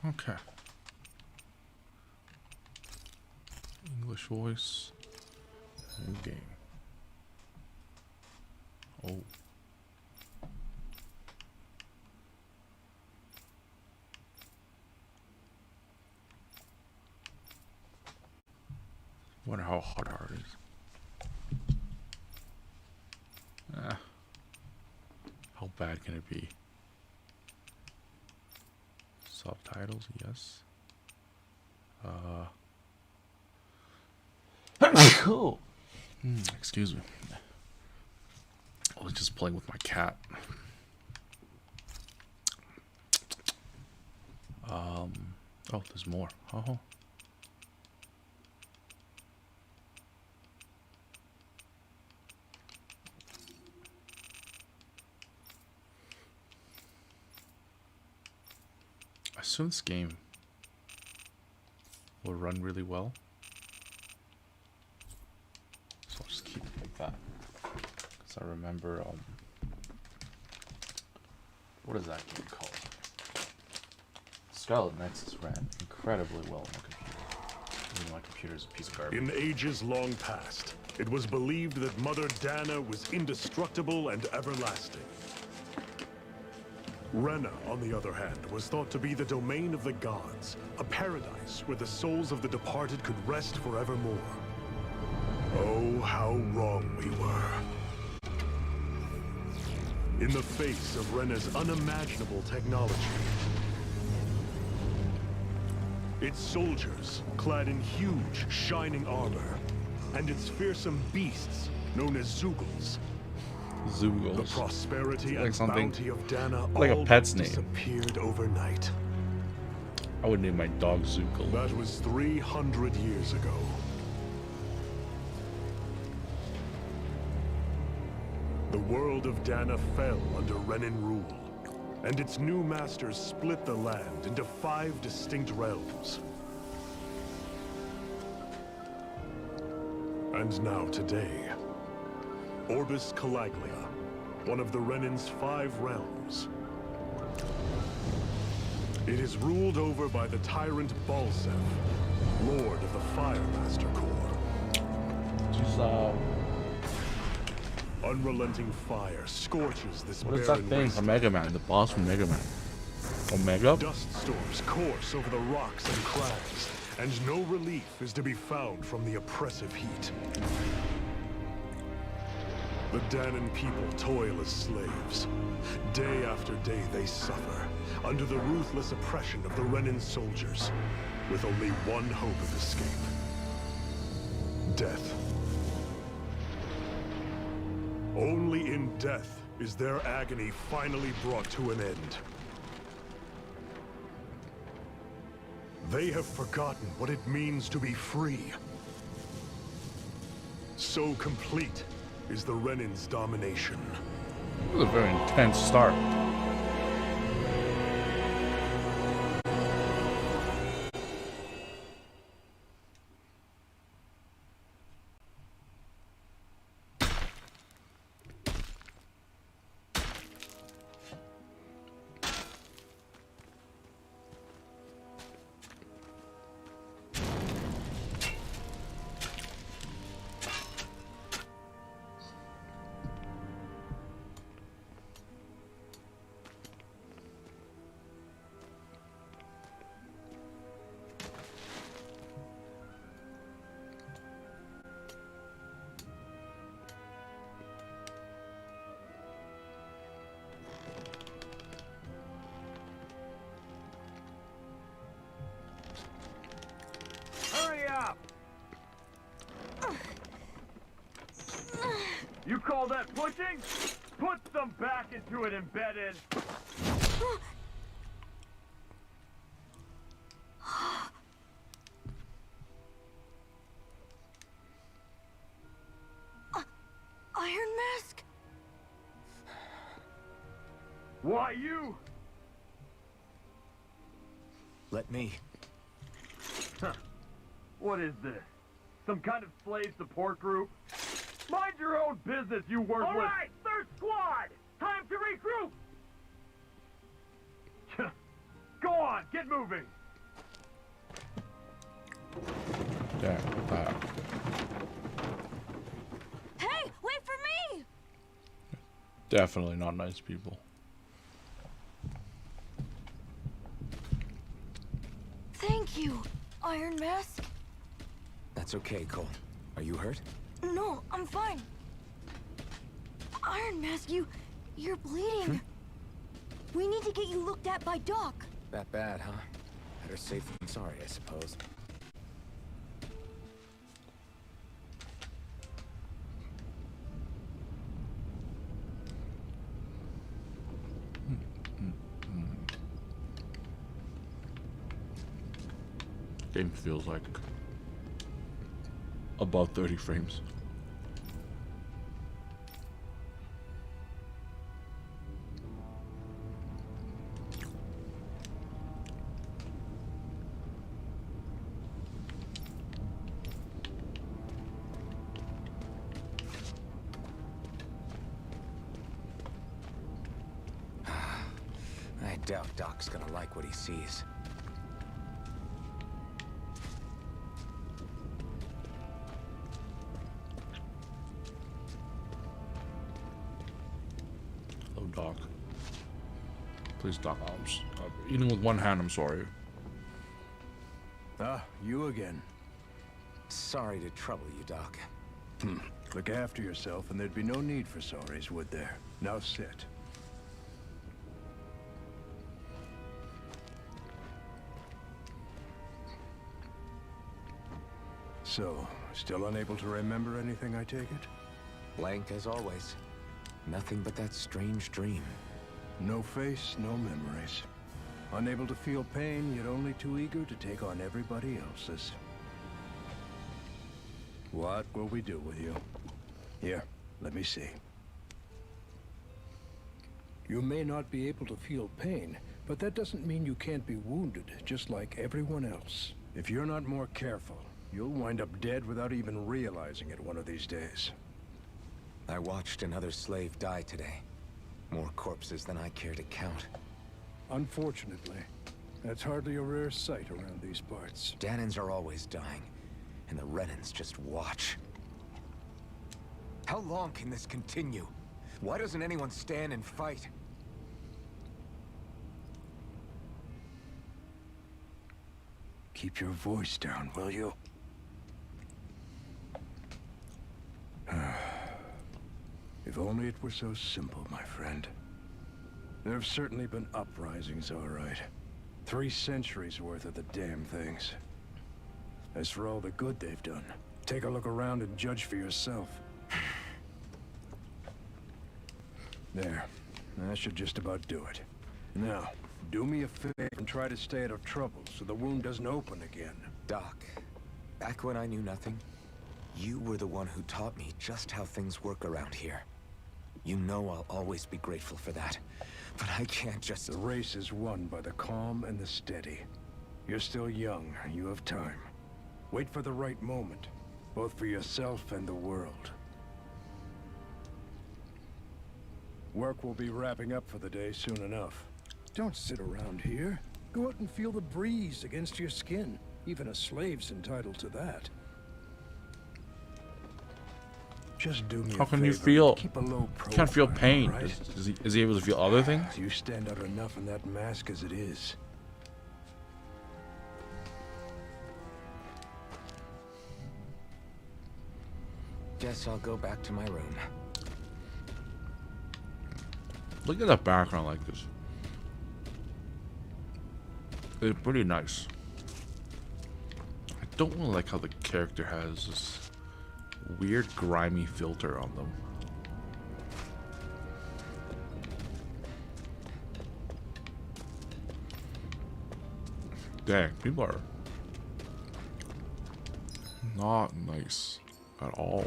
Okay. English voice. New game. Oh. Wonder how hard it is. How bad can it be? Subtitles, yes. Cool. Excuse me. I was just playing with my cat. Oh, there's more. Oh. I assume this game will run really well. So I'll just keep it like that. Because I remember, what is that game called? Scarlet Nexus ran incredibly well on my computer. Even my computer's a piece of garbage. In ages long past, it was believed that Mother Dana was indestructible and everlasting. Rena, on the other hand, was thought to be the domain of the gods, a paradise where the souls of the departed could rest forevermore. Oh, how wrong we were. In the face of Rena's unimaginable technology, its soldiers, clad in huge, shining armor, and its fearsome beasts, known as Zeugles. Zeugles. The prosperity like and bounty of Dana like a all pet's name. disappeared overnight. I would name my dog Zeugle. That was 300 years ago. The world of Dana fell under Renan rule, and its new masters split the land into 5 distinct realms. And now today, Orbis Calaglia, one of the Renan's 5 realms. It is ruled over by the tyrant Balsef, Lord of the Firemaster Corps. She's, Unrelenting fire scorches this what is that barren thing waste. from Mega Man? The boss from Mega Man. Omega? Dust storms course over the rocks and crags, and no relief is to be found from the oppressive heat. The Danan people toil as slaves. Day after day they suffer, under the ruthless oppression of the Renan soldiers, with only one hope of escape. Death. Only in death is their agony finally brought to an end. They have forgotten what it means to be free. So complete is the Renan's domination. It was a very intense start. You call that pushing? Put some back into it, embedded. Iron Mask? Why you? Let me. Huh. What is this? Some kind of slave support group? Mind your own business, you worthless... All right, third squad! Time to regroup! Go on, Get moving! Damn. Hey, wait for me! Definitely not nice people. Thank you, Iron Mask. That's okay, Cole. Are you hurt? No, I'm fine. Iron Mask, you're bleeding. We need to get you looked at by Doc. That bad, huh? Better safe than sorry, I suppose. Game feels like above 30 frames. I doubt Doc's gonna like what he sees. Oh, Doc. Please, Doc. Eating with one hand, I'm sorry. Ah, you again. Sorry to trouble you, Doc. Look after yourself and there'd be no need for sorries, would there? Now sit. So, still unable to remember anything, I take it? Blank as always. Nothing but that strange dream. No face, no memories. Unable to feel pain, yet only too eager to take on everybody else's. What will we do with you? Here, let me see. You may not be able to feel pain, but that doesn't mean you can't be wounded, just like everyone else. If you're not more careful, you'll wind up dead without even realizing it one of these days. I watched another slave die today. More corpses than I care to count. Unfortunately, that's hardly a rare sight around these parts. Danans are always dying, and the Renans just watch. How long can this continue? Why doesn't anyone stand and fight? Keep your voice down, will you? If only it were so simple, my friend. There have certainly been uprisings, all right. 3 centuries worth of the damn things. As for all the good they've done, take a look around and judge for yourself. There. That should just about do it. Now, do me a favor and try to stay out of trouble so the wound doesn't open again. Doc, back when I knew nothing, you were the one who taught me just how things work around here. You know I'll always be grateful for that, but I can't just... The race is won by the calm and the steady. You're still young, you have time. Wait for the right moment, both for yourself and the world. Work will be wrapping up for the day soon enough. Don't sit around here. Go out and feel the breeze against your skin. Even a slave's entitled to that. Just do me a How can you favor, feel? keep a low profile, Can't feel pain. all right? Is he able to feel other things? You stand out enough in that mask as it is. Guess I'll go back to my room. Look at that background like this. It's pretty nice. I don't really like how the character has this weird grimy filter on them. Dang, people are not nice at all.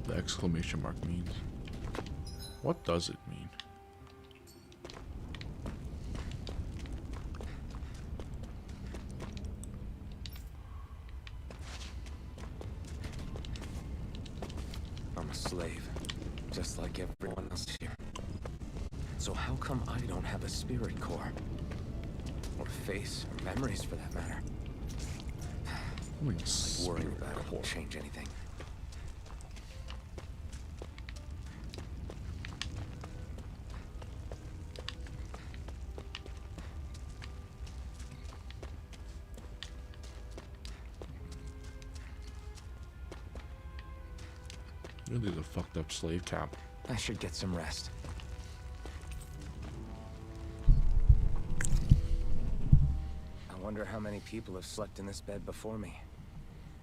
The exclamation mark means. What does it mean? slave, just like everyone else here. So how come I don't have a spirit core? Or face, or memories for that matter? Worrying about it won't change anything. Really the fucked up slave camp. I should get some rest. I wonder how many people have slept in this bed before me.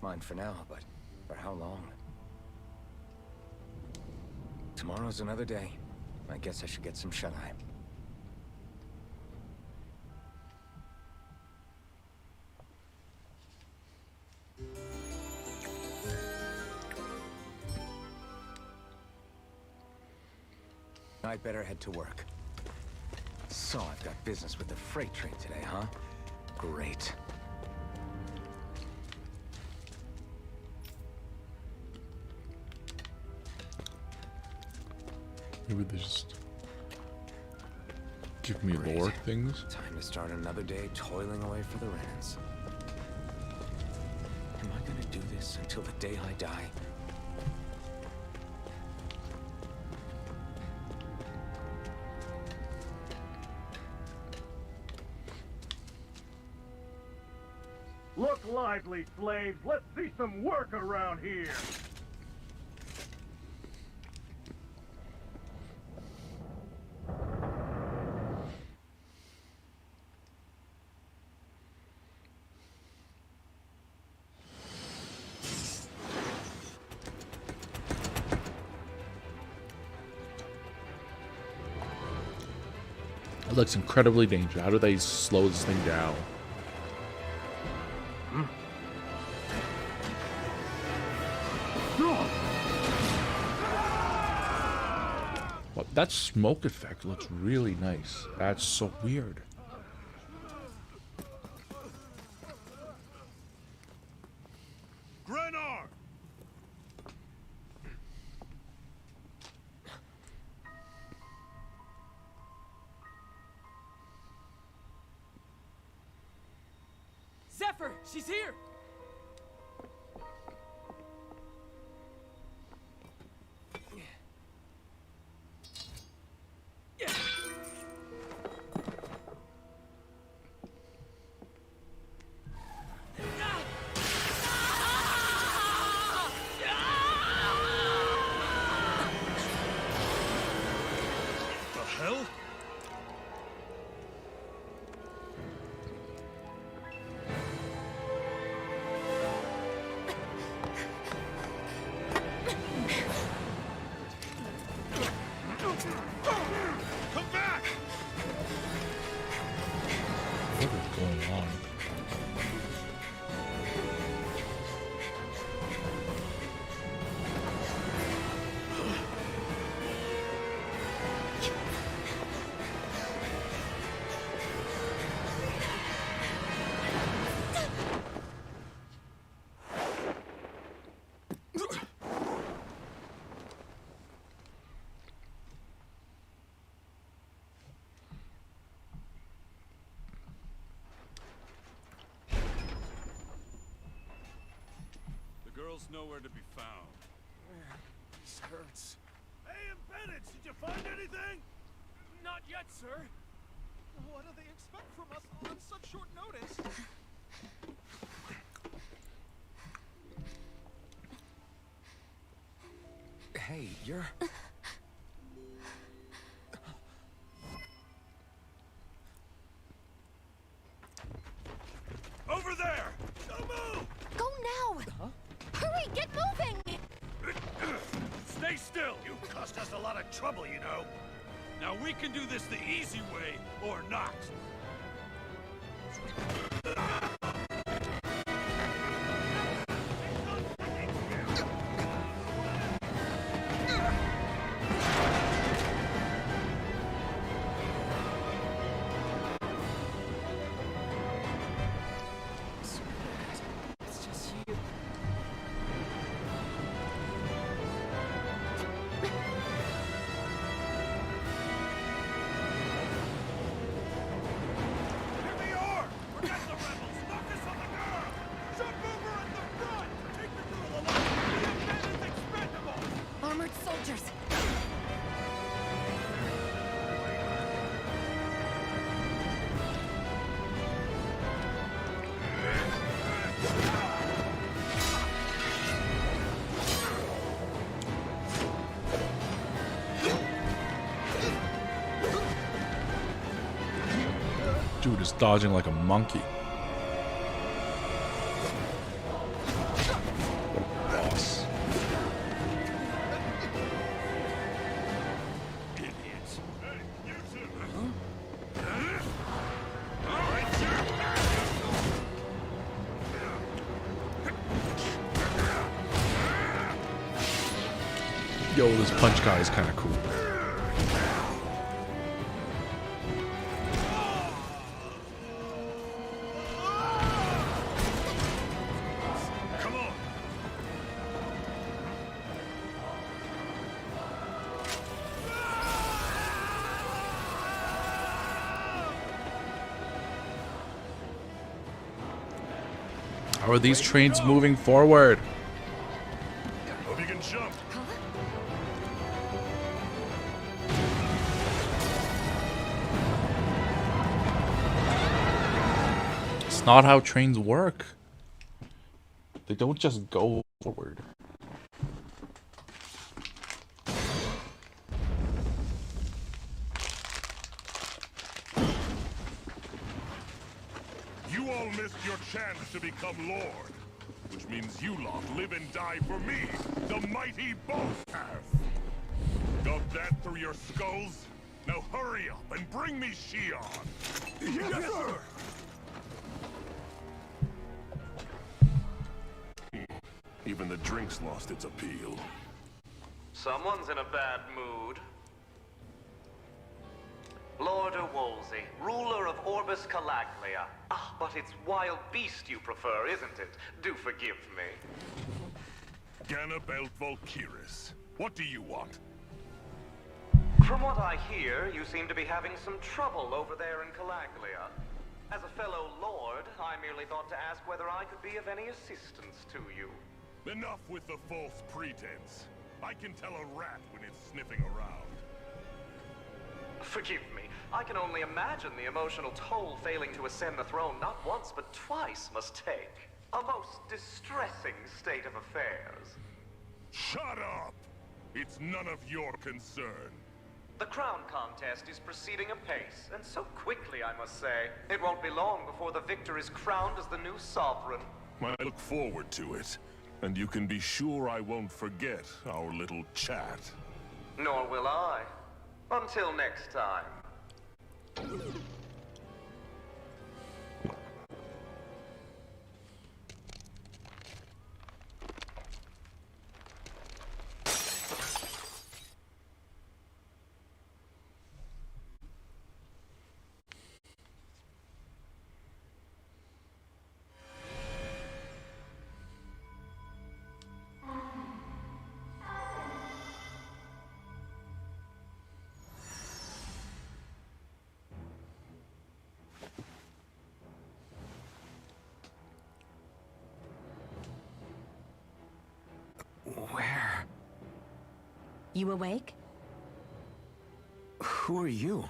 Mine for now, but for how long? Tomorrow's another day. I guess I should get some shut-eye. I'd better head to work. So I've got business with the freight train today, huh? Great. Maybe they just give me Great. lore things. Time to start another day toiling away for the Renans. Am I gonna do this until the day I die? Look lively, slaves. Let's see some work around here. It looks incredibly dangerous. How do they slow this thing down? Well, that smoke effect looks really nice. That's so weird. Grenar! Zephyr, she's here! The hell? Come back! What is going on? The girl's nowhere to be found. This hurts. Hey, Bennett, did you find anything? Not yet, sir. What do they expect from us on such short notice? Hey, you're... Over there! Don't move! Go now! Hurry, get moving! Stay still! You cost us a lot of trouble, you know. Now we can do this the easy way, or not. It's just you. Dude is dodging like a monkey. What a boss. Idiots. Yo, this punch guy is kind of cool. Come on! How are these trains moving forward? Hope you can jump. It's not how trains work. They don't just go forward. You all missed your chance to become Lord. Which means you lot live and die for me, the mighty Boltcath. Got that through your skulls? Now hurry up and bring me Shion. Yes, sir! Even the drink's lost its appeal. Someone's in a bad mood. Lord Wolsey, ruler of Orbis Calaglia. Ah, but it's wild beast you prefer, isn't it? Do forgive me. Ganabelt Volkiris, what do you want? From what I hear, you seem to be having some trouble over there in Calaglia. As a fellow lord, I merely thought to ask whether I could be of any assistance to you. Enough with the false pretense. I can tell a rat when it's sniffing around. Forgive me, I can only imagine the emotional toll failing to ascend the throne not once but twice must take. A most distressing state of affairs. Shut up! It's none of your concern. The crown contest is proceeding apace, and so quickly, I must say. It won't be long before the victor is crowned as the new sovereign. I look forward to it. And you can be sure I won't forget our little chat. Nor will I. Until next time. Where? You awake? Who are you?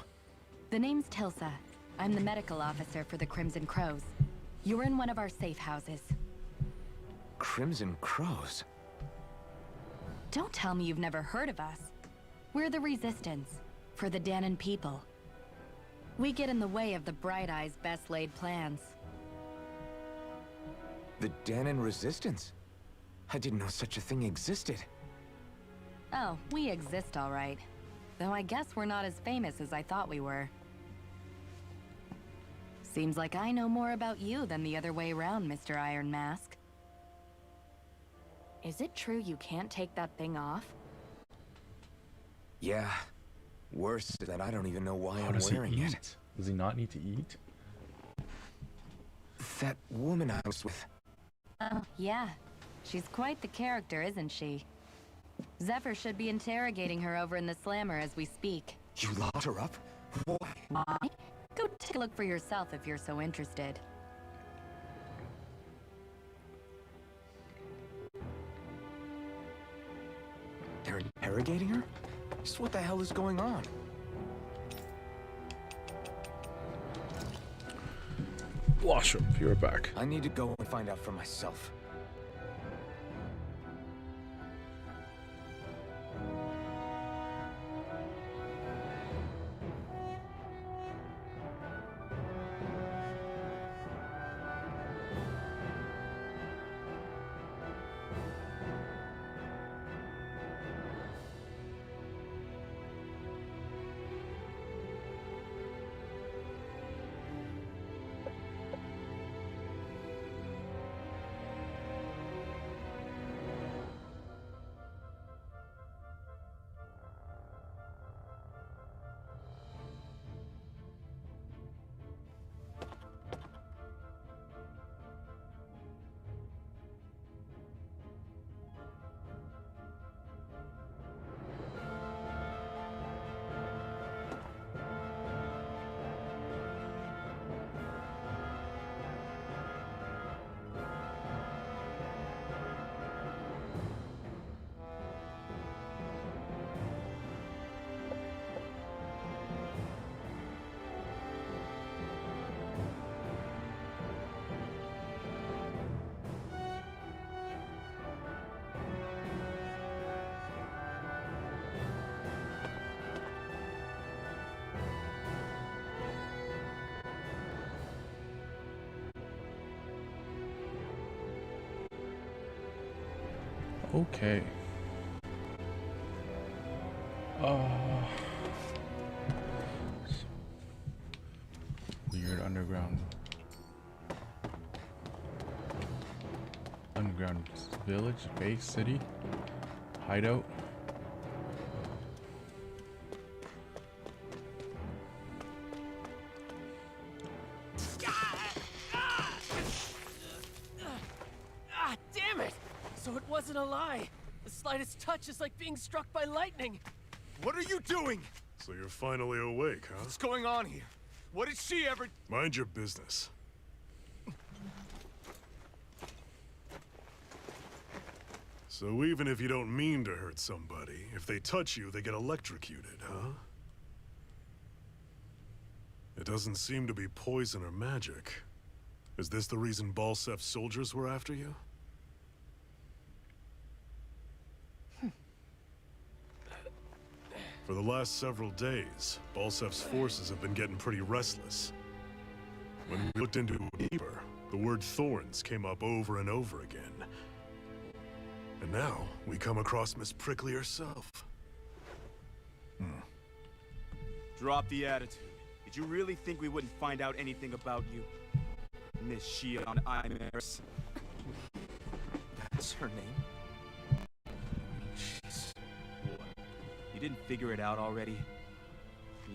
The name's Tilsa. I'm the medical officer for the Crimson Crows. You're in one of our safe houses. Crimson Crows? Don't tell me you've never heard of us. We're the Resistance, for the Dahnan people. We get in the way of the Bright Eye's best-laid plans. The Dahnan Resistance? I didn't know such a thing existed. Oh, we exist all right. Though I guess we're not as famous as I thought we were. Seems like I know more about you than the other way around, Mr. Iron Mask. Is it true you can't take that thing off? Yeah. Worse is that I don't even know why How I'm does he wearing eat? it. Does he not need to eat? That woman I was with. Oh, yeah. She's quite the character, isn't she? Zephyr should be interrogating her over in the Slammer as we speak. You locked her up? Why? Why? Go take a look for yourself if you're so interested. They're interrogating her? Just what the hell is going on? Washroom, you're back. I need to go and find out for myself. Okay. Weird underground village, base, city, hideout. Ah, damn it! So it wasn't a lie. The slightest touch is like being struck by lightning. What are you doing? So you're finally awake, huh? What's going on here? What did she ever... Mind your business. So even if you don't mean to hurt somebody, if they touch you, they get electrocuted, huh? It doesn't seem to be poison or magic. Is this the reason Balsef's soldiers were after you? For the last several days, Balsef's forces have been getting pretty restless. When we looked into it deeper, the word Thorns came up over and over again. And now, we come across Miss Prickly herself. Drop the attitude. Did you really think we wouldn't find out anything about you? Miss Shion Imaris. That's her name? Jeez. What? You didn't figure it out already?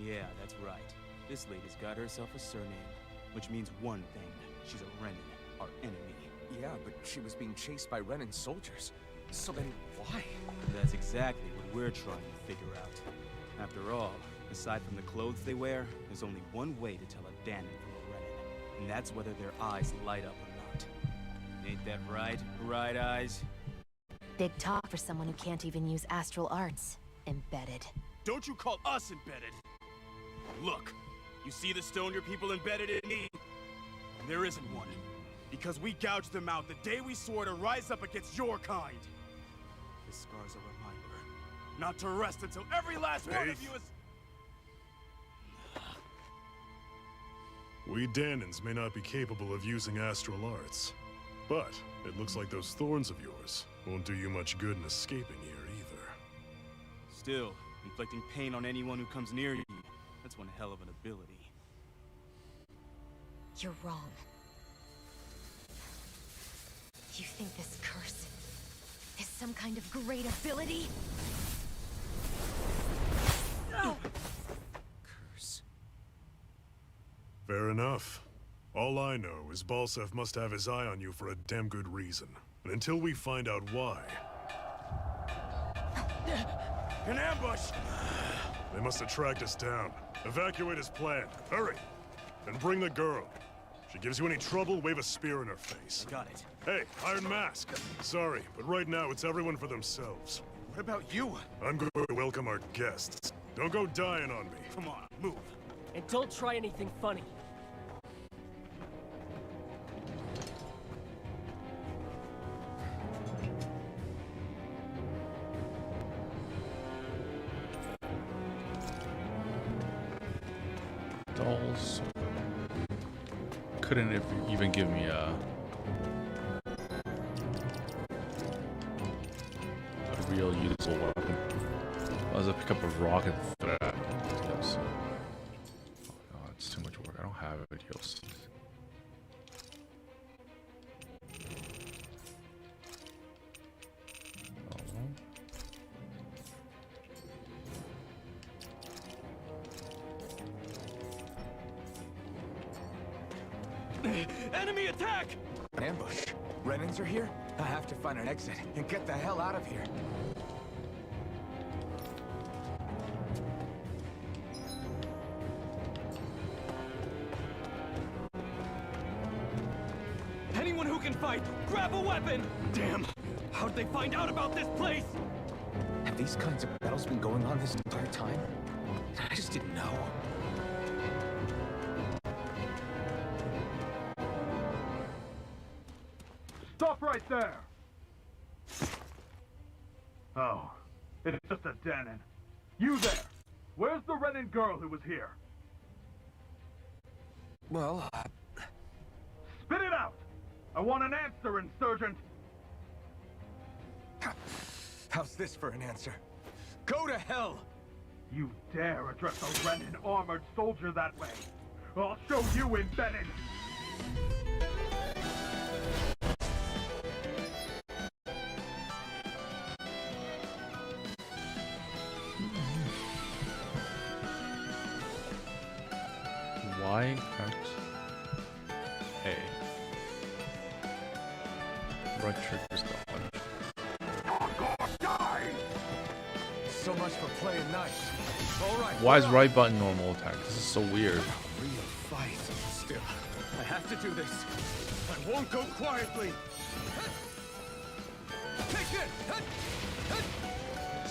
Yeah, that's right. This lady's got herself a surname, which means one thing. She's a Renin, our enemy. Yeah, but she was being chased by Renin soldiers. So then, why? That's exactly what we're trying to figure out. After all, aside from the clothes they wear, there's only one way to tell a Danon from a Renin, and that's whether their eyes light up or not. Ain't that right, Bright Eyes? Big talk for someone who can't even use astral arts. Embedded. Don't you call us embedded! Look, you see the stone your people embedded in me? There isn't one. Because we gouged them out the day we swore to rise up against your kind. This scar's a reminder, not to rest until every last one of you is... We Danons may not be capable of using astral arts, but it looks like those thorns of yours won't do you much good in escaping here either. Still, inflicting pain on anyone who comes near you, that's one hell of an ability. You're wrong. You think this curse is some kind of great ability? No! Curse. Fair enough. All I know is Balsef must have his eye on you for a damn good reason. And until we find out why... An ambush! They must have tracked us down. Evacuate as planned. Hurry! And bring the girl. If she gives you any trouble, wave a spear in her face. I got it. Hey, Iron Mask. Sorry, but right now it's everyone for themselves. What about you? I'm going to welcome our guests. Don't go dying on me. Come on, move. And don't try anything funny. Dolls. Couldn't even give me a real useful weapon. I was to pick up a rock and throw it at it. Yes. Oh god, it's too much work. I don't have it. You'll see. Enemy attack! An ambush. Renins are here? I have to find an exit and get the hell out of here. Anyone who can fight, grab a weapon! Damn! How'd they find out about this place? Have these kinds of battles been going on this entire time? I just didn't know. Stop right there! Oh, it's just a Danon. You there! Where's the Renin girl who was here? Well, Spit it out! I want an answer, Insurgent! How's this for an answer? Go to hell! You dare address a Renan armored soldier that way? I'll show you, Embedded! Y, X, A. Right trigger's dodge. So much for playing nice. All right. Why is right button normal attack? This is so weird. Real fight. Still, I have to do this. I won't go quietly. Take it.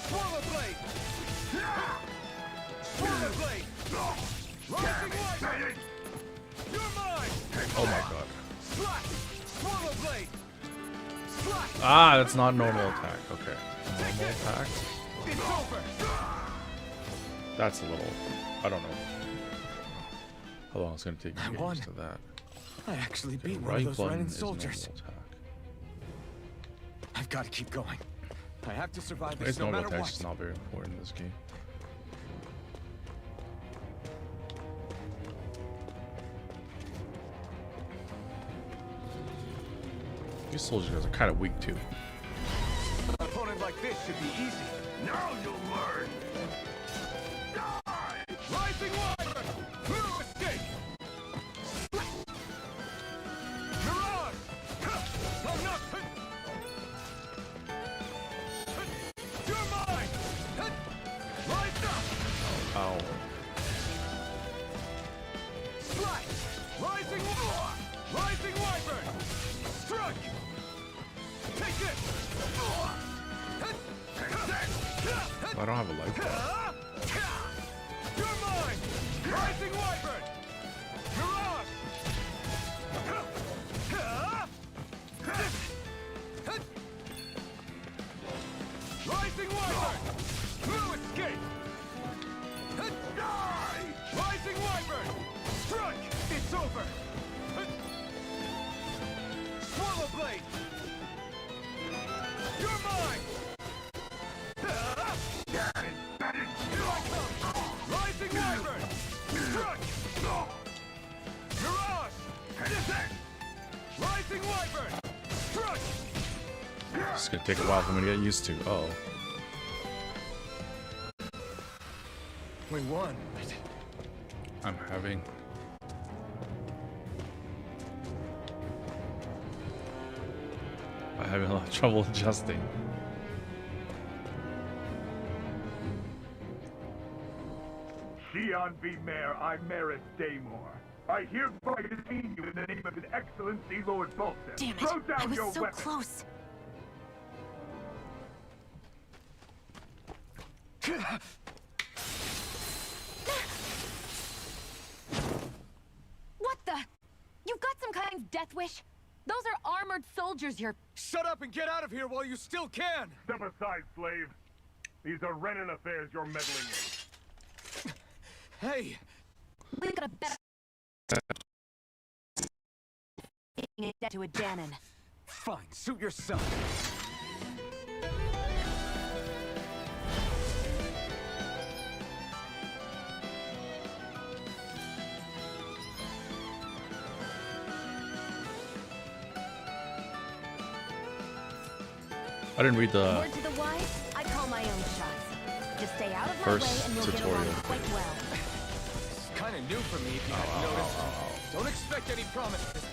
Swallow blade. Swallow blade. Rising light. You're mine. Oh my god. Slash. Swallow blade. Slash. Ah, that's not normal attack. Okay. Normal attack. It's over. That's a little. I don't know. How long it's gonna take me to get won. used to that? I actually Okay, beat one right of those button Renan is normal soldiers. attack. I've got to keep going. I have to survive this It's no normal matter attack what. is not very important in this game. These soldiers guys are kind of weak too. An opponent like this should be easy. Now you'll learn! Die! Rising Wyvern! Through escape! Mirage! I'm not... You're mine! Rise up! Ow. Slash! Rising Wyvern! Strike! Take it! I don't have a life bar. You're mine! Rising Wyvern! Mirage! Rising Wyvern! Through escape! Die! Rising Wyvern! Strike! It's over! Swallow blade! You're mine! Here I come! Rising Wyvern! Struck! Mirage! Rising Wyvern! Struck! It's gonna take a while for me to get used to. Uh-oh. We won. I'm having a lot of trouble adjusting. Shion V. Mayor, I Maris Daymore. I hereby detain you in the name of His Excellency Lord Bolton. Damn it! Throw down I was your so weapon. close. What the? You've got some kind of death wish? Those are armored soldiers you're... Shut up and get out of here while you still can! Step aside, slave. These are Renan affairs you're meddling in. Hey! We got a better... Being dead to a Danon. Fine, suit yourself. I didn't read the Word to the wise, I call my own shots. Just stay out of my way first and you'll get tutorial. along quite well. It's kind of new for me, if you hadn't noticed. Don't expect any promises.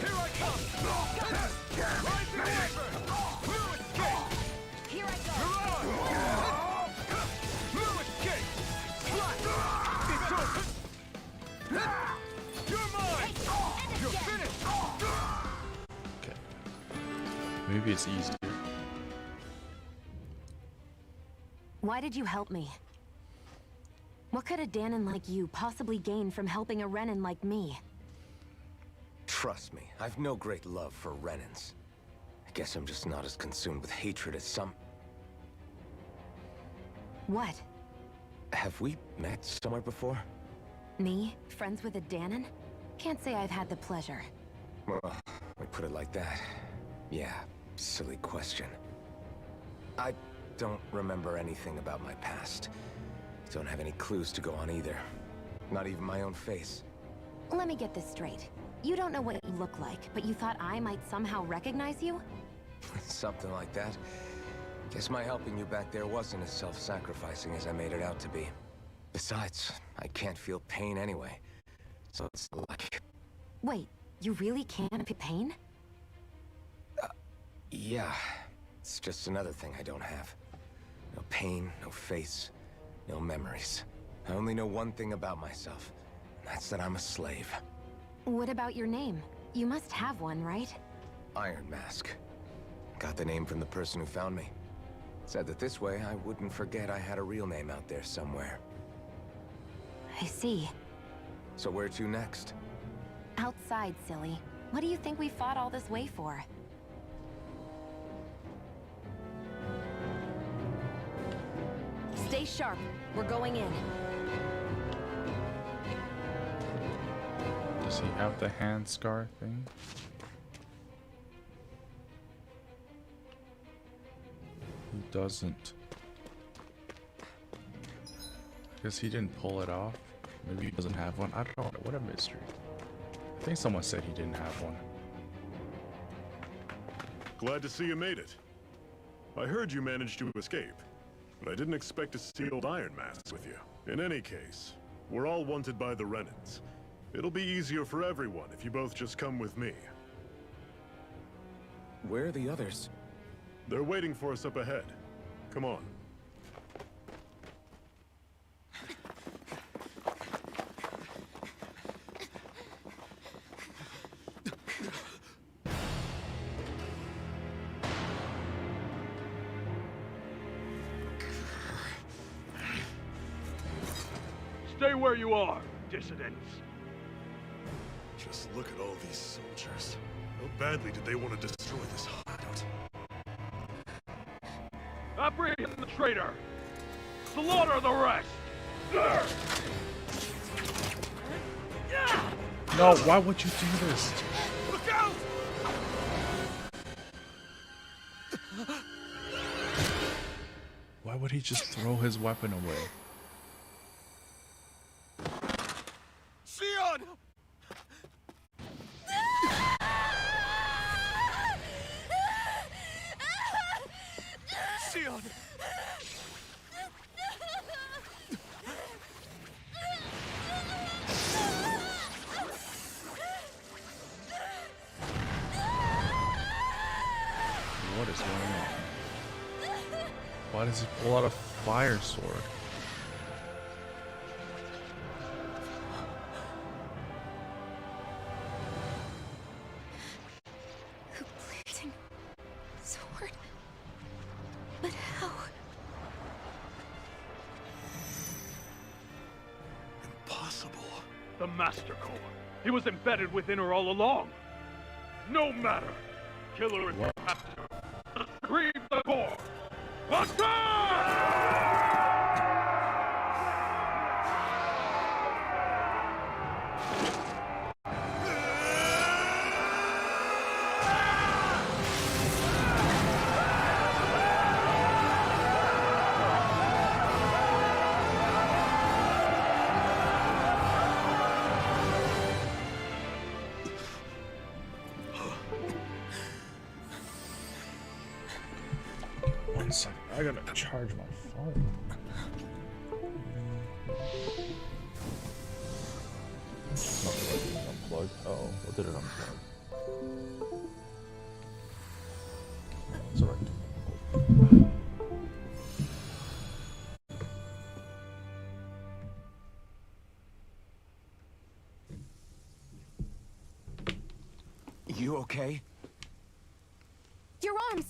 Here I come! Rising Wyvern! Blue escape! Here I go! Mirage! Blue escape! Slash! It's over! You're mine! You're finished! Okay. Maybe it's easier. Why did you help me? What could a Danon like you possibly gain from helping a Renan like me? Trust me, I've no great love for Renans. I guess I'm just not as consumed with hatred as some... What? Have we met somewhere before? Me? Friends with a Danon? Can't say I've had the pleasure. Well, we put it like that. Yeah, silly question. I don't remember anything about my past. Don't have any clues to go on either. Not even my own face. Let me get this straight. You don't know what you look like, but you thought I might somehow recognize you? Something like that. Guess my helping you back there wasn't as self-sacrificing as I made it out to be. Besides, I can't feel pain anyway. So it's like... Wait, you really can't feel pain? Yeah. It's just another thing I don't have. No pain, no face, no memories. I only know one thing about myself, and that's that I'm a slave. What about your name? You must have one, right? Iron Mask. Got the name from the person who found me. Said that this way I wouldn't forget I had a real name out there somewhere. I see. So where to next? Outside, silly. What do you think we fought all this way for? Stay sharp. We're going in. Does he have the hand scar thing? He doesn't. I guess he didn't pull it off. Maybe he doesn't have one. I don't know. What a mystery. I think someone said he didn't have one. Glad to see you made it. I heard you managed to escape, but I didn't expect to see old Iron Mask with you. In any case, we're all wanted by the Renans. It'll be easier for everyone if you both just come with me. Where are the others? They're waiting for us up ahead. Come on. Stay where you are, dissidents. Just look at all these soldiers. How badly did they want to destroy this hideout? Apprehend the traitor! Slaughter the rest! No, why would you do this? Look out! Why would he just throw his weapon away? Xion! Xion! What is going on? Why does he pull out a fire sword? A bleeding sword. But how? Impossible. The Master Core. He was embedded within her all along. No matter. Killer is master. Retrieve the core. One second, I gotta charge my phone. Not that I didn't unplug. Oh, what did it unplug? That's alright. You okay? Your arms!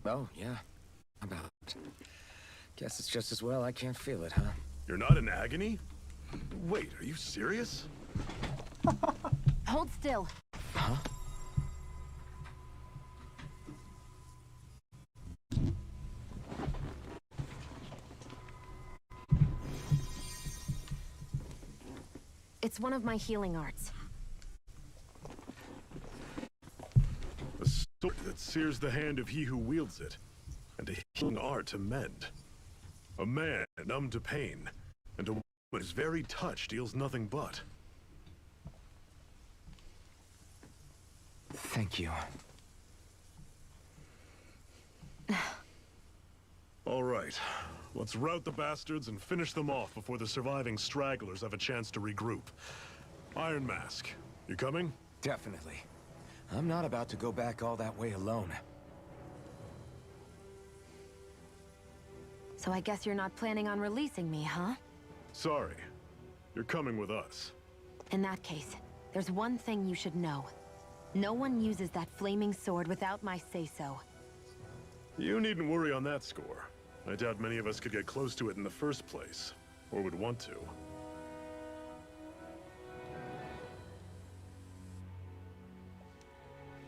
Oh, yeah. About. Guess it's just as well I can't feel it, huh? You're not in agony? Wait, are you serious? Hold still. Huh? It's one of my healing arts. sword that sears the hand of he who wields it, and a healing art to mend. A man numb to pain, and a woman whose very touch deals nothing but. Thank you. All right. Let's rout the bastards and finish them off before the surviving stragglers have a chance to regroup. Iron Mask, you coming? Definitely. I'm not about to go back all that way alone. So I guess you're not planning on releasing me, huh? Sorry. You're coming with us. In that case, there's one thing you should know. No one uses that flaming sword without my say-so. You needn't worry on that score. I doubt many of us could get close to it in the first place, or would want to.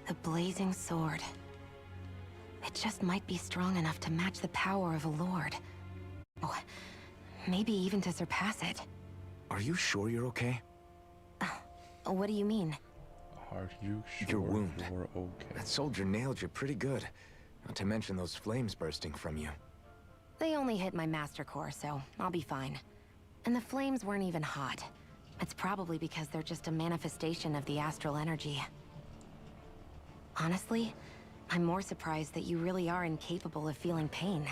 The blazing sword. It just might be strong enough to match the power of a lord. Oh, maybe even to surpass it. Are you sure you're okay? What do you mean? Are you sure your wound? You're okay? That soldier nailed you pretty good. Not to mention those flames bursting from you. They only hit my master core, so I'll be fine. And the flames weren't even hot. It's probably because they're just a manifestation of the astral energy. Honestly, I'm more surprised that you really are incapable of feeling pain.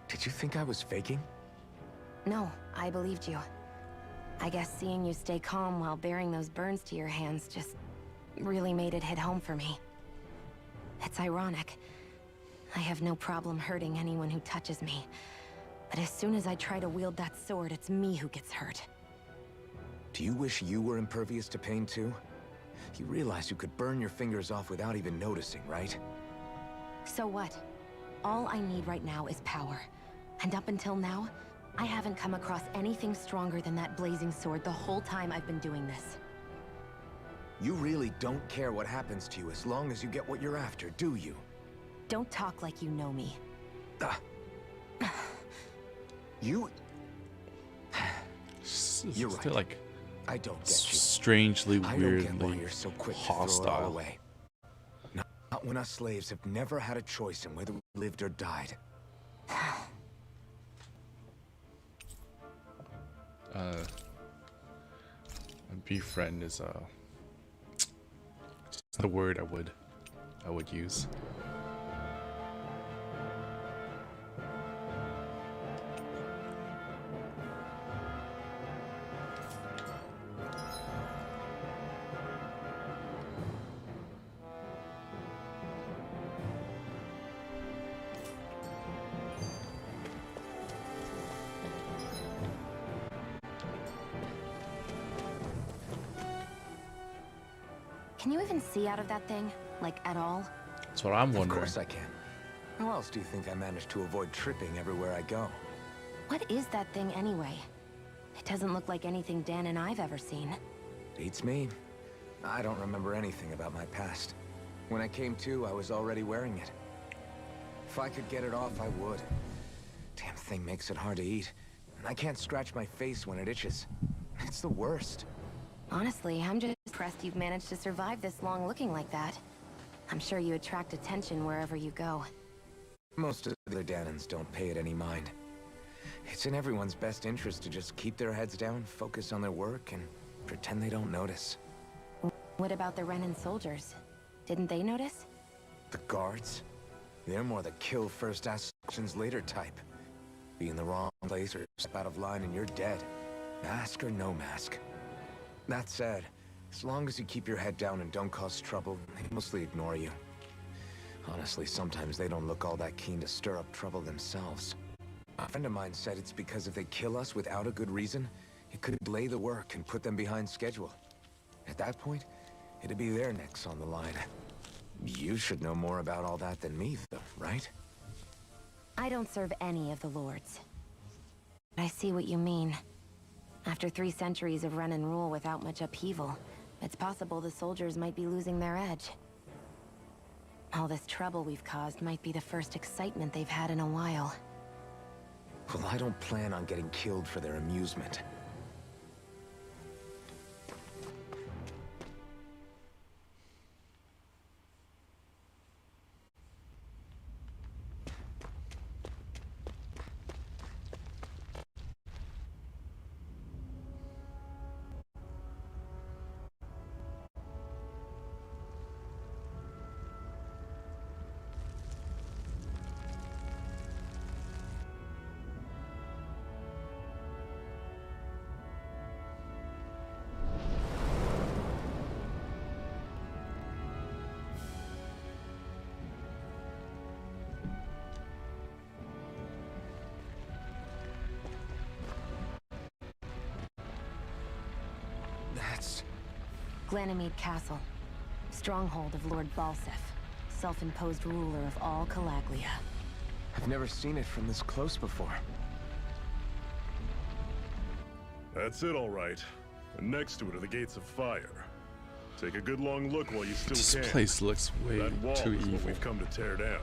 Did you think I was faking? No, I believed you. I guess seeing you stay calm while bearing those burns to your hands just really made it hit home for me. It's ironic. I have no problem hurting anyone who touches me. But as soon as I try to wield that sword, it's me who gets hurt. Do you wish you were impervious to pain too? You realize you could burn your fingers off without even noticing, right? So what? All I need right now is power. And up until now, I haven't come across anything stronger than that blazing sword the whole time I've been doing this. You really don't care what happens to you as long as you get what you're after, do you? Don't talk like you know me. You... You're right. Like, I don't get you. Strangely, I weirdly don't get why you're so quick hostile. to throw it all away. Not when us slaves have never had a choice in whether we lived or died. Befriend is the word I would use. Can you even see out of that thing? Like, at all? That's what I'm wondering. Of course I can. How else do you think I managed to avoid tripping everywhere I go? What is that thing anyway? It doesn't look like anything Dan and I've ever seen. Beats me. I don't remember anything about my past. When I came to, I was already wearing it. If I could get it off, I would. Damn thing makes it hard to eat. And I can't scratch my face when it itches. It's the worst. Honestly, I'm just impressed you've managed to survive this long looking like that. I'm sure you attract attention wherever you go. Most of the other Danans don't pay it any mind. It's in everyone's best interest to just keep their heads down, focus on their work, and pretend they don't notice. What about the Renan soldiers? Didn't they notice? The guards? They're more the kill first, ask questions later type. Be in the wrong place or step out of line and you're dead. Mask or no mask. That said, as long as you keep your head down and don't cause trouble, they mostly ignore you. Honestly, sometimes they don't look all that keen to stir up trouble themselves. A friend of mine said it's because if they kill us without a good reason, it could delay the work and put them behind schedule. At that point, it'd be their necks on the line. You should know more about all that than me, though, right? I don't serve any of the lords. I see what you mean. After 3 centuries of Renan rule without much upheaval, it's possible the soldiers might be losing their edge. All this trouble we've caused might be the first excitement they've had in a while. Well, I don't plan on getting killed for their amusement. Ganymede Castle. Stronghold of Lord Balseph, self-imposed ruler of all Calaglia. I've never seen it from this close before. That's it, all right. And next to it are the Gates of Fire. Take a good long look while you still This can. place looks way That wall too is what evil. we've come to tear down.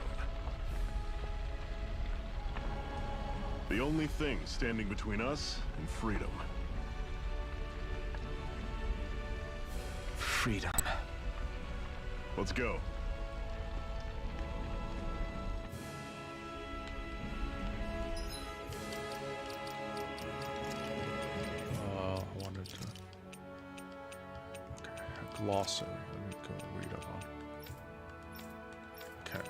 The only thing standing between us and freedom. Freedom. Let's go. I wanted to. Okay, a glossary. Let me go read up on. Okay.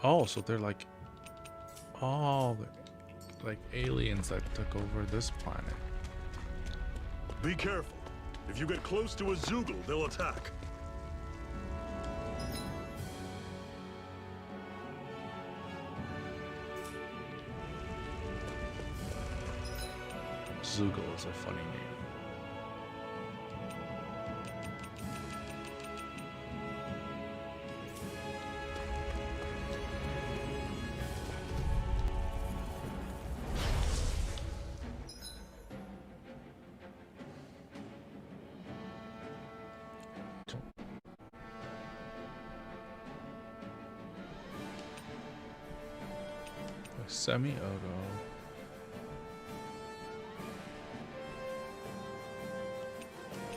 Oh, so they're like, oh, they're like aliens that took over this planet. Be careful. If you get close to a Zoogle, they'll attack. Zoogle is a funny name. Semi-auto.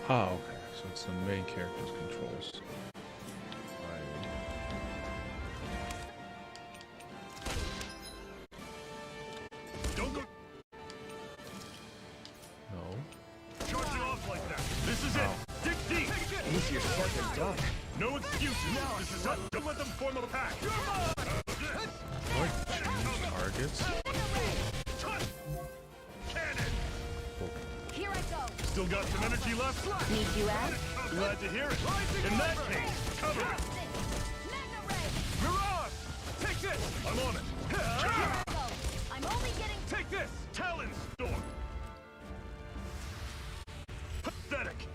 Oh, okay. So it's the main character's controls. Don't go. No. Charging off like that. This is it. Dig deep. Easier said than done. No excuses. This is it. Don't let them form a pack. What? Change targets? Here I go. Still got some energy left? Need you out? Glad to hear it. In that case, cover it. Mirage! Take this! I'm on it. I'm only getting. Take this! Talon Storm. Pathetic.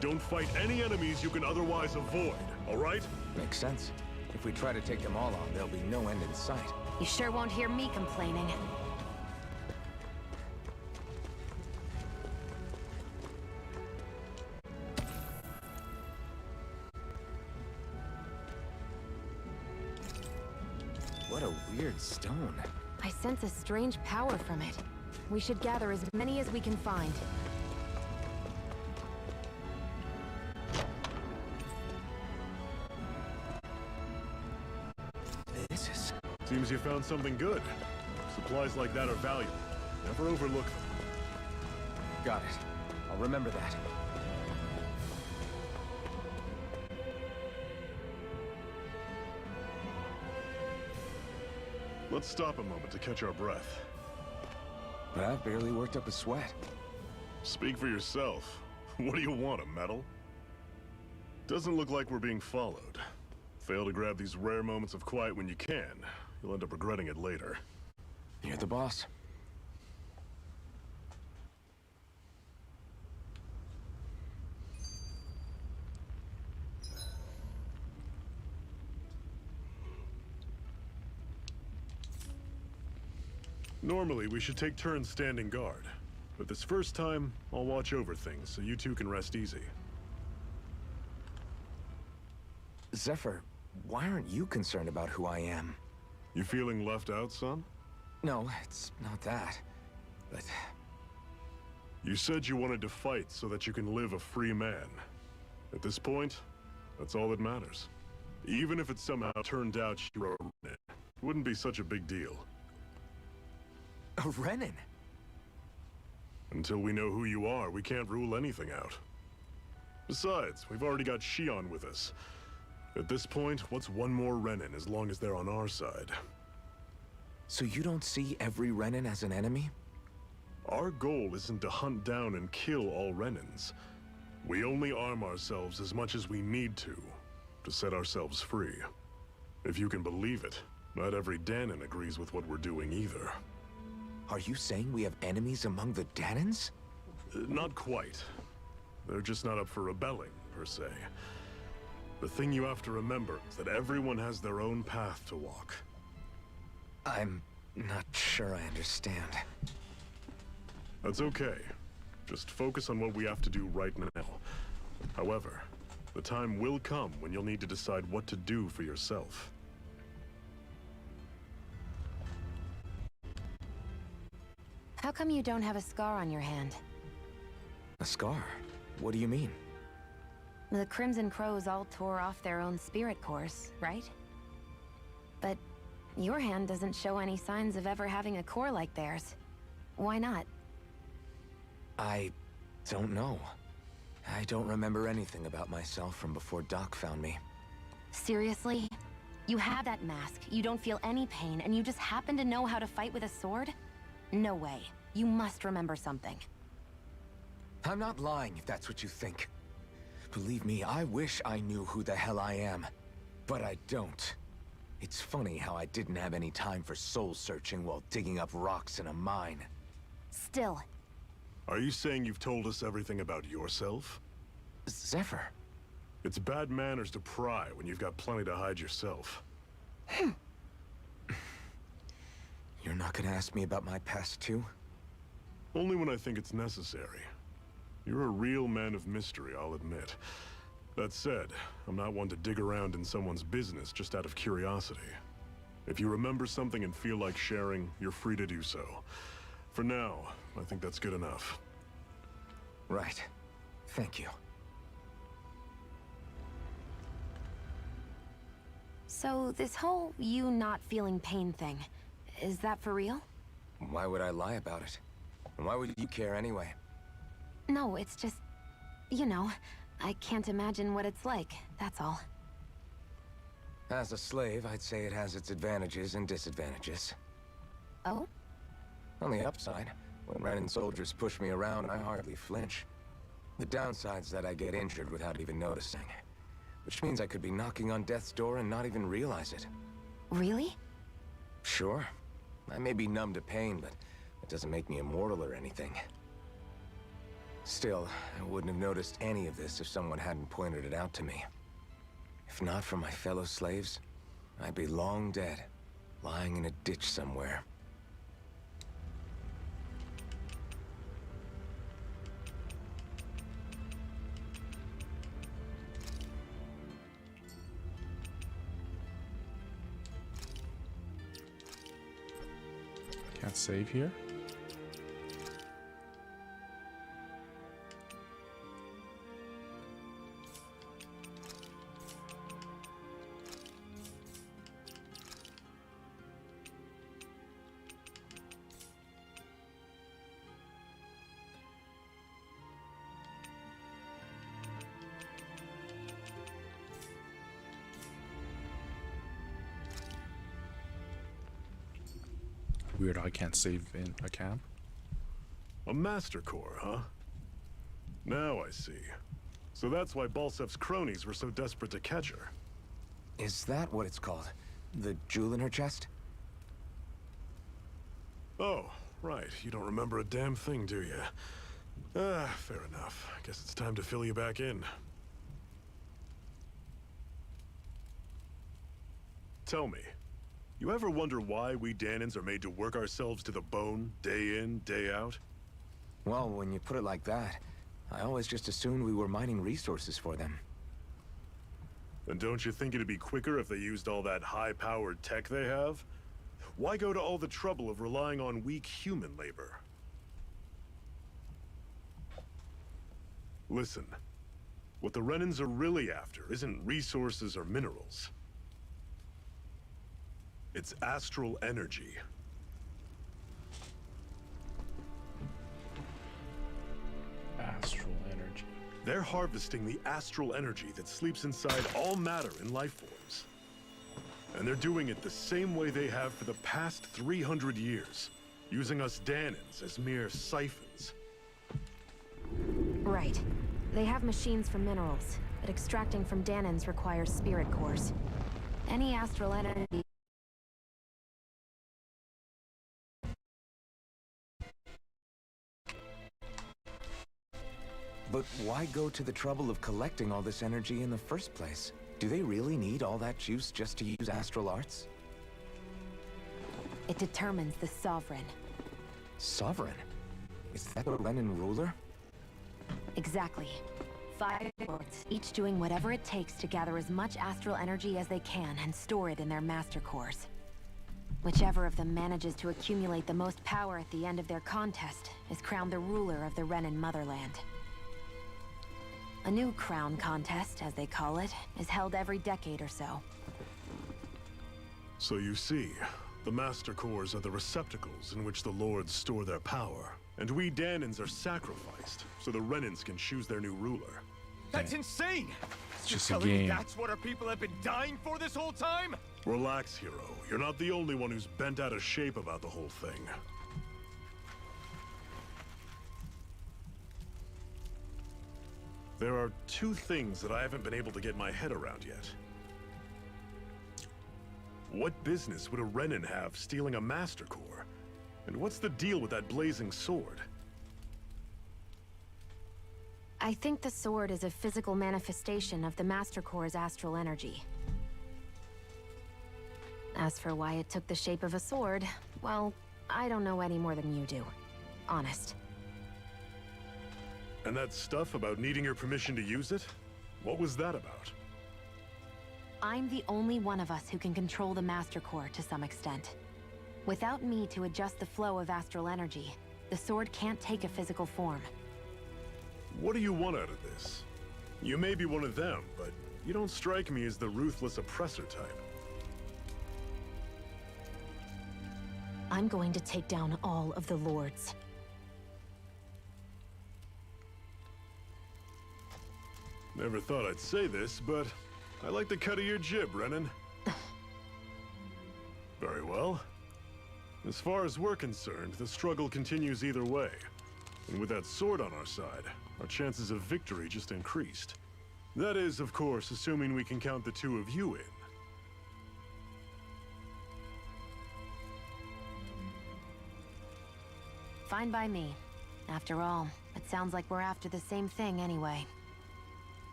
Don't fight any enemies you can otherwise avoid, all right? Makes sense. If we try to take them all on, there'll be no end in sight. You sure won't hear me complaining. What a weird stone. I sense a strange power from it. We should gather as many as we can find. This is... Seems you found something good. Supplies like that are valuable. Never overlook them. Got it. I'll remember that. Let's stop a moment to catch our breath. But I've barely worked up a sweat. Speak for yourself. What do you want, a medal? Doesn't look like we're being followed. Fail to grab these rare moments of quiet when you can. You'll end up regretting it later. You're the boss. Normally, we should take turns standing guard. But this first time, I'll watch over things so you two can rest easy. Zephyr, why aren't you concerned about who I am? You feeling left out, son? No, it's not that. But... You said you wanted to fight so that you can live a free man. At this point, that's all that matters. Even if it somehow turned out you were a Renin, it wouldn't be such a big deal. A Renin? Until we know who you are, we can't rule anything out. Besides, we've already got Shion with us. At this point, what's one more Renin as long as they're on our side? So you don't see every Renin as an enemy? Our goal isn't to hunt down and kill all Renins. We only arm ourselves as much as we need to set ourselves free. If you can believe it, not every Danon agrees with what we're doing either. Are you saying we have enemies among the Danons? Not quite. They're just not up for rebelling, per se. The thing you have to remember is that everyone has their own path to walk. I'm not sure I understand. That's okay. Just focus on what we have to do right now. However, the time will come when you'll need to decide what to do for yourself. How come you don't have a scar on your hand? A scar? What do you mean? The Crimson Crows all tore off their own spirit cores, right? But your hand doesn't show any signs of ever having a core like theirs. Why not? I don't know. I don't remember anything about myself from before Doc found me. Seriously? You have that mask, you don't feel any pain, and you just happen to know how to fight with a sword? No way. You must remember something. I'm not lying if that's what you think. Believe me, I wish I knew who the hell I am. But I don't. It's funny how I didn't have any time for soul searching while digging up rocks in a mine. Still. Are you saying you've told us everything about yourself? Zephyr. It's bad manners to pry when you've got plenty to hide yourself. You're not gonna ask me about my past too? Only when I think it's necessary. You're a real man of mystery, I'll admit. That said, I'm not one to dig around in someone's business just out of curiosity. If you remember something and feel like sharing, you're free to do so. For now, I think that's good enough. Right. Thank you. So, this whole you not feeling pain thing, is that for real? Why would I lie about it? And why would you care anyway? No, it's just... you know, I can't imagine what it's like, that's all. As a slave, I'd say it has its advantages and disadvantages. Oh? On the upside, when Renin soldiers push me around, I hardly flinch. The downside's that I get injured without even noticing. Which means I could be knocking on death's door and not even realize it. Really? Sure. I may be numb to pain, but it doesn't make me immortal or anything. Still, I wouldn't have noticed any of this if someone hadn't pointed it out to me. If not for my fellow slaves, I'd be long dead, lying in a ditch somewhere. Can't save here? Weird, I can't save in a camp. A Master Core, huh? Now I see. So that's why Balsef's cronies were so desperate to catch her. Is that what it's called? The jewel in her chest? Oh, right. You don't remember a damn thing, do you? Fair enough. Guess it's time to fill you back in. Tell me, you ever wonder why we Danons are made to work ourselves to the bone, day in, day out? Well, when you put it like that, I always just assumed we were mining resources for them. And don't you think it'd be quicker if they used all that high-powered tech they have? Why go to all the trouble of relying on weak human labor? Listen, what the Renins are really after isn't resources or minerals. It's astral energy. Astral energy. They're harvesting the astral energy that sleeps inside all matter in life forms. And they're doing it the same way they have for the past 300 years, using us Dahnans as mere siphons. Right. They have machines for minerals, but extracting from Dahnans requires spirit cores. Any astral energy... But why go to the trouble of collecting all this energy in the first place? Do they really need all that juice just to use astral arts? It determines the Sovereign. Sovereign? Is that the Renan ruler? Exactly. 5 lords, each doing whatever it takes to gather as much astral energy as they can and store it in their master cores. Whichever of them manages to accumulate the most power at the end of their contest is crowned the ruler of the Renan motherland. A new crown contest, as they call it, is held every decade or so. So you see, the Master Cores are the receptacles in which the Lords store their power. And we Dahnans are sacrificed, so the Renans can choose their new ruler. That's insane! It's just You're a telling me game. that's what our people have been dying for this whole time? Relax, hero. You're not the only one who's bent out of shape about the whole thing. There are 2 things that I haven't been able to get my head around yet. What business would a Renan have stealing a Master Core? And what's the deal with that blazing sword? I think the sword is a physical manifestation of the Master Core's astral energy. As for why it took the shape of a sword, well, I don't know any more than you do. Honest. And that stuff about needing your permission to use it? What was that about? I'm the only one of us who can control the Master Core to some extent. Without me to adjust the flow of astral energy, the sword can't take a physical form. What do you want out of this? You may be one of them, but you don't strike me as the ruthless oppressor type. I'm going to take down all of the Lords. Never thought I'd say this, but I like the cut of your jib, Renan. Very well. As far as we're concerned, the struggle continues either way. And with that sword on our side, our chances of victory just increased. That is, of course, assuming we can count the 2 of you in. Fine by me. After all, it sounds like we're after the same thing anyway.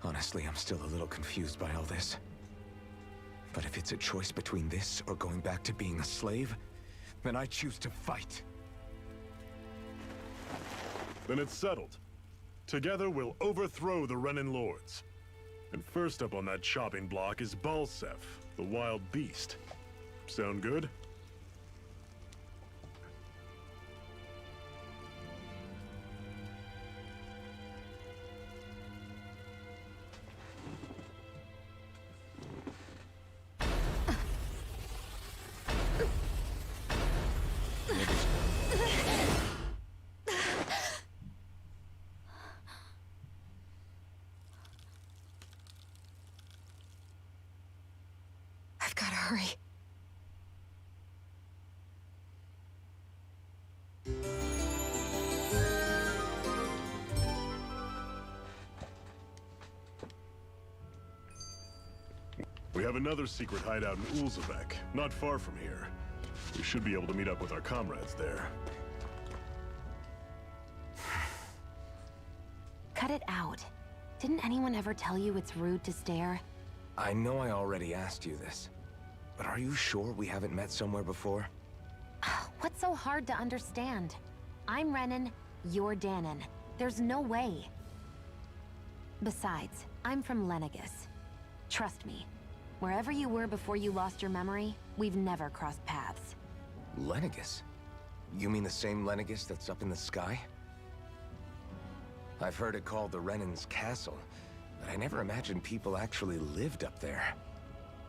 Honestly, I'm still a little confused by all this. But if it's a choice between this or going back to being a slave, then I choose to fight. Then it's settled. Together we'll overthrow the Renan Lords. And first up on that chopping block is Balseph, the wild beast. Sound good? I've gotta hurry. We have another secret hideout in Ulzebek, not far from here. We should be able to meet up with our comrades there. Cut it out. Didn't anyone ever tell you it's rude to stare? I know I already asked you this, but are you sure we haven't met somewhere before? What's so hard to understand? I'm Renan, you're Dahnan. There's no way. Besides, I'm from Lenegis. Trust me, wherever you were before you lost your memory, we've never crossed paths. Lenegis? You mean the same Lenegis that's up in the sky? I've heard it called the Renan's Castle, but I never imagined people actually lived up there.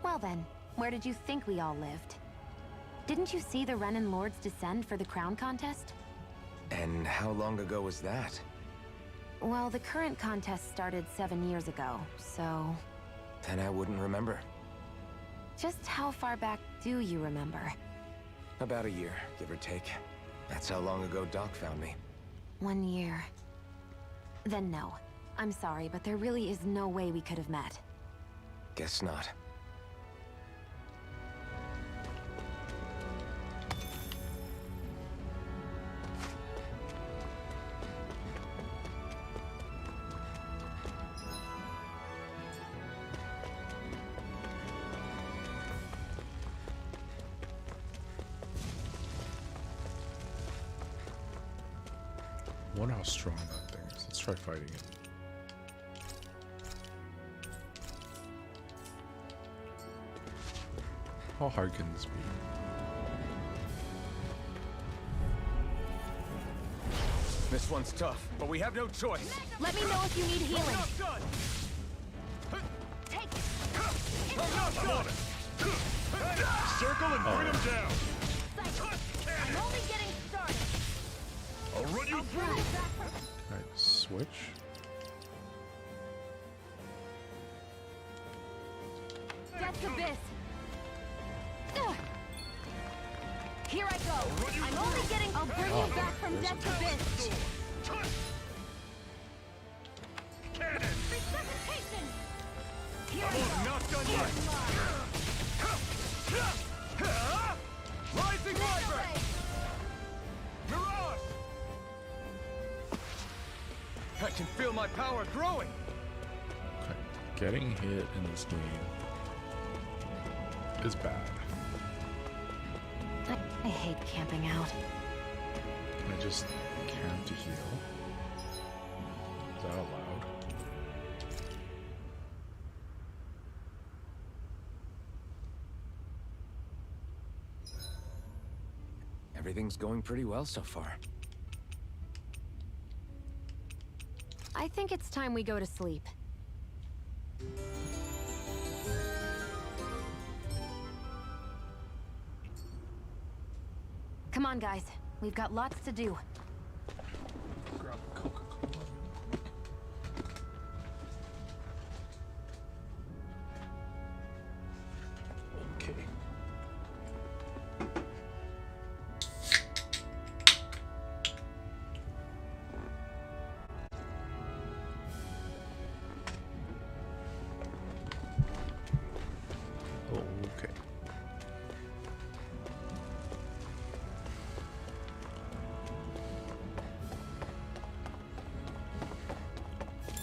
Well then, where did you think we all lived? Didn't you see the Renan Lords descend for the crown contest? And how long ago was that? Well, the current contest started 7 years ago, so... Then I wouldn't remember. Just how far back do you remember? About a year, give or take. That's how long ago Doc found me. 1 year. Then no. I'm sorry, but there really is no way we could have met. Guess not. I wonder how strong that thing is. Let's try fighting it. How hard can this be? This one's tough, but we have no choice. Let me know if you need healing. Take it. I'm on it. Circle and bring him down. I'm only getting started. I'll run you through. Right, switch. Death's Abyss. Here I go. I'm only getting. I'll bring you back from Death's Abyss. Cannon. Resuscitation. Here I'm I go. not done yet. Rising Wyvern. Mirage. I can feel my power growing. Okay. Getting hit in this game is bad. I hate camping out. Can I just camp to heal? Is that allowed? Everything's going pretty well so far. I think it's time we go to sleep. Come on, guys. We've got lots to do. Grab a Coca-Cola. Okay. Okay.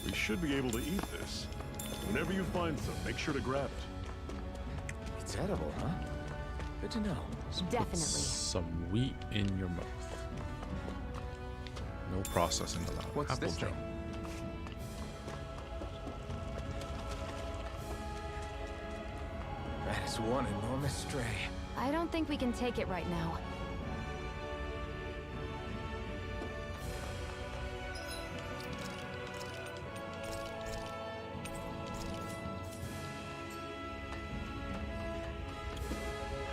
We should be able to eat this. Whenever you find some, make sure to grab it. It's edible, huh? Good to know. Definitely. Some wheat in your mouth. No processing allowed. What's Apple this gum. thing? That is one enormous stray. I don't think we can take it right now.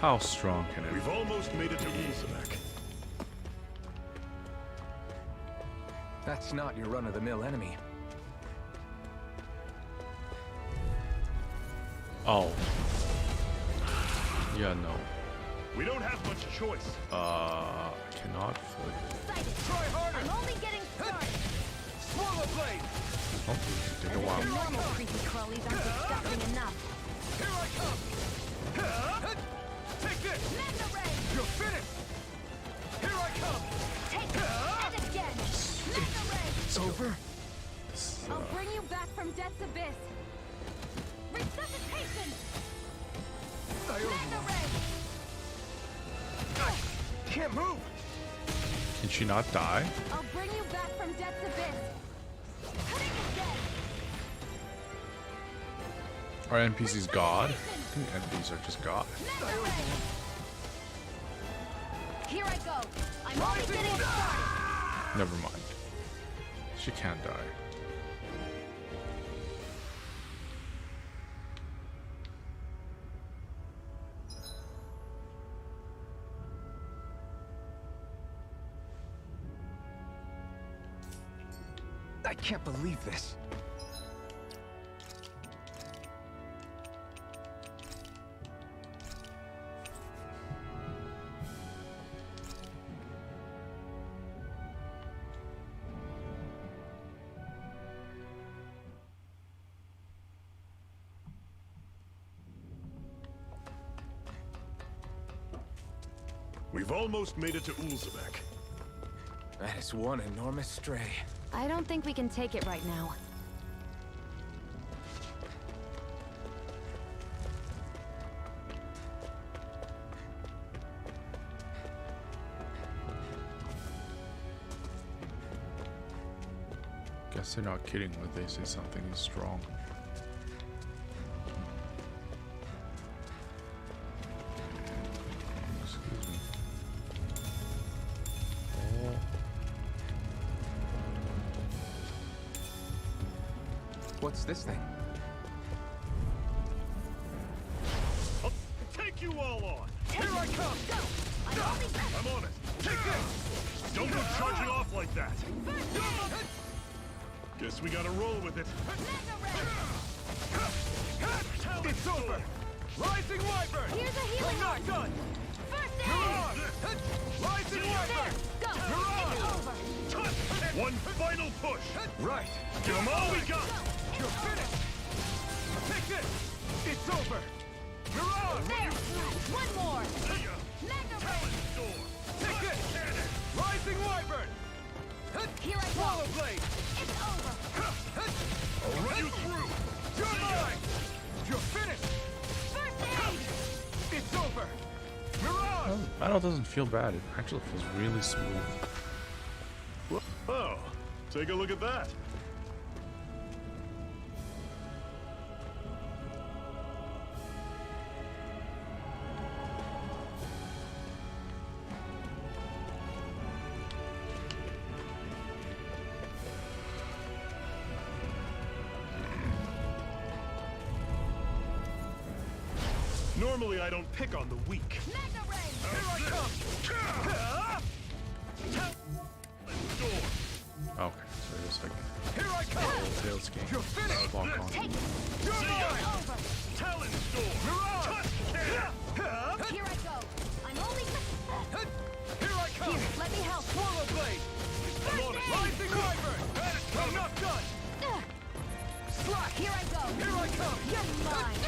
How strong can it be? We've almost made it to Ilsemek. That's not your run-of-the-mill enemy. Oh. Yeah, no. We don't have much choice. Cannot flip. Try harder. I'm only getting started. Swallow blade. Oh, take a while. Normal creepy crawlies aren't disgusting enough. Here I come. Take this. Mega ray. You're finished. Here I come. Take it. And again. Mega ray. It's over? I'll bring you back from Death's Abyss. Resuscitation. Mega ray. Can't move. Can she not die? I'll bring you back from Death's Abyss. Cutting it dead. Are NPCs God? I think NPCs are just God. Mega ray. Here I go. I'm only getting started. Never mind. She can't die. I can't believe this. We've almost made it to Ulzebek. That is one enormous stray. I don't think we can take it right now. Guess they're not kidding when they say something is strong. Excuse me. Oh. What's this thing? I'll take you all on. Here I come. I'm on it. Take this. Don't go charging off like that. Guess we gotta roll with it. It's over! Rising Wyvern! Here's a healing I'm not arm. done! First Mirage! Rising Wyvern! Go! Mirage! It's over! One final push. Right! Give them all we got. You're finished! Take this! It's over! Mirage! There! One more! See ya. Mega Talon Ray! Storm. Take this! Cannon. Rising Wyvern! Here I Swallow go! Blade! It's over! I'll run you through. You're See ya. mine! You're finished! First aid! It's over! Mirage! Battle doesn't feel bad. It actually feels really smooth. Oh, take a look at that. Normally, I don't pick on the weak. Mega Ray! Here I come! Okay, so it is like Here I come! Tails game. You're finished! Walk on. Take it! You're It's mine! over! Talon Storm. Mirage! Here I go! I'm only... Here I come! Here, let me help! Swallow Blade! I'm on it. Rising Wyvern! I'm not done! Slack! Here I go! Here I come! You're mine!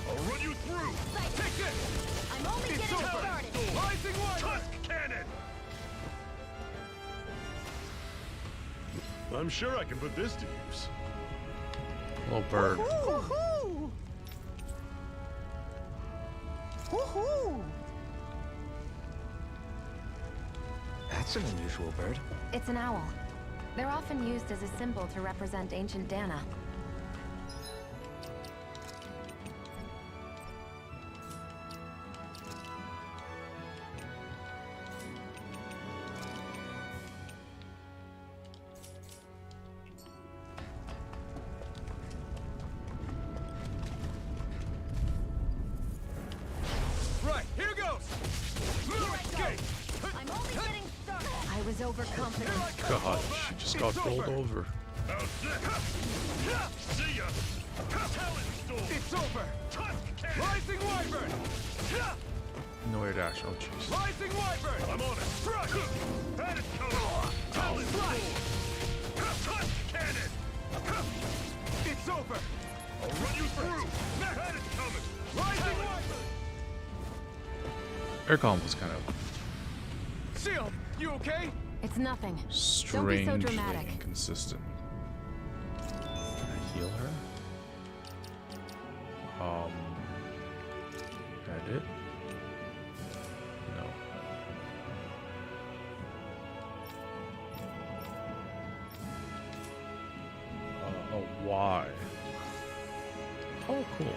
I'll run you through. Take this! I'm only It's getting over! started! Rising Wyvern! Tusk Cannon. I'm sure I can put this to use. Little bird. Woohoo! Woohoo! That's an unusual bird. It's an owl. They're often used as a symbol to represent ancient Dana. Right, here goes! Here I go! I'm only getting started! I was overconfident. God, she just got rolled over. How's this? See ya. Talon Storm. It's over! Tusk Cannon. Rising Wyvern! No air dash. Oh jeez. Rising Wyvern! I'm on it. Strike. That is coming. Talon Storm. Tusk Cannon. It's over! I'll run you through. That is coming. Rising Wyvern! Air combo was kind of Seal, you okay? It's nothing. strangely Don't be so dramatic. inconsistent. Can I heal her? Edit? No. Oh, why? Oh, cool.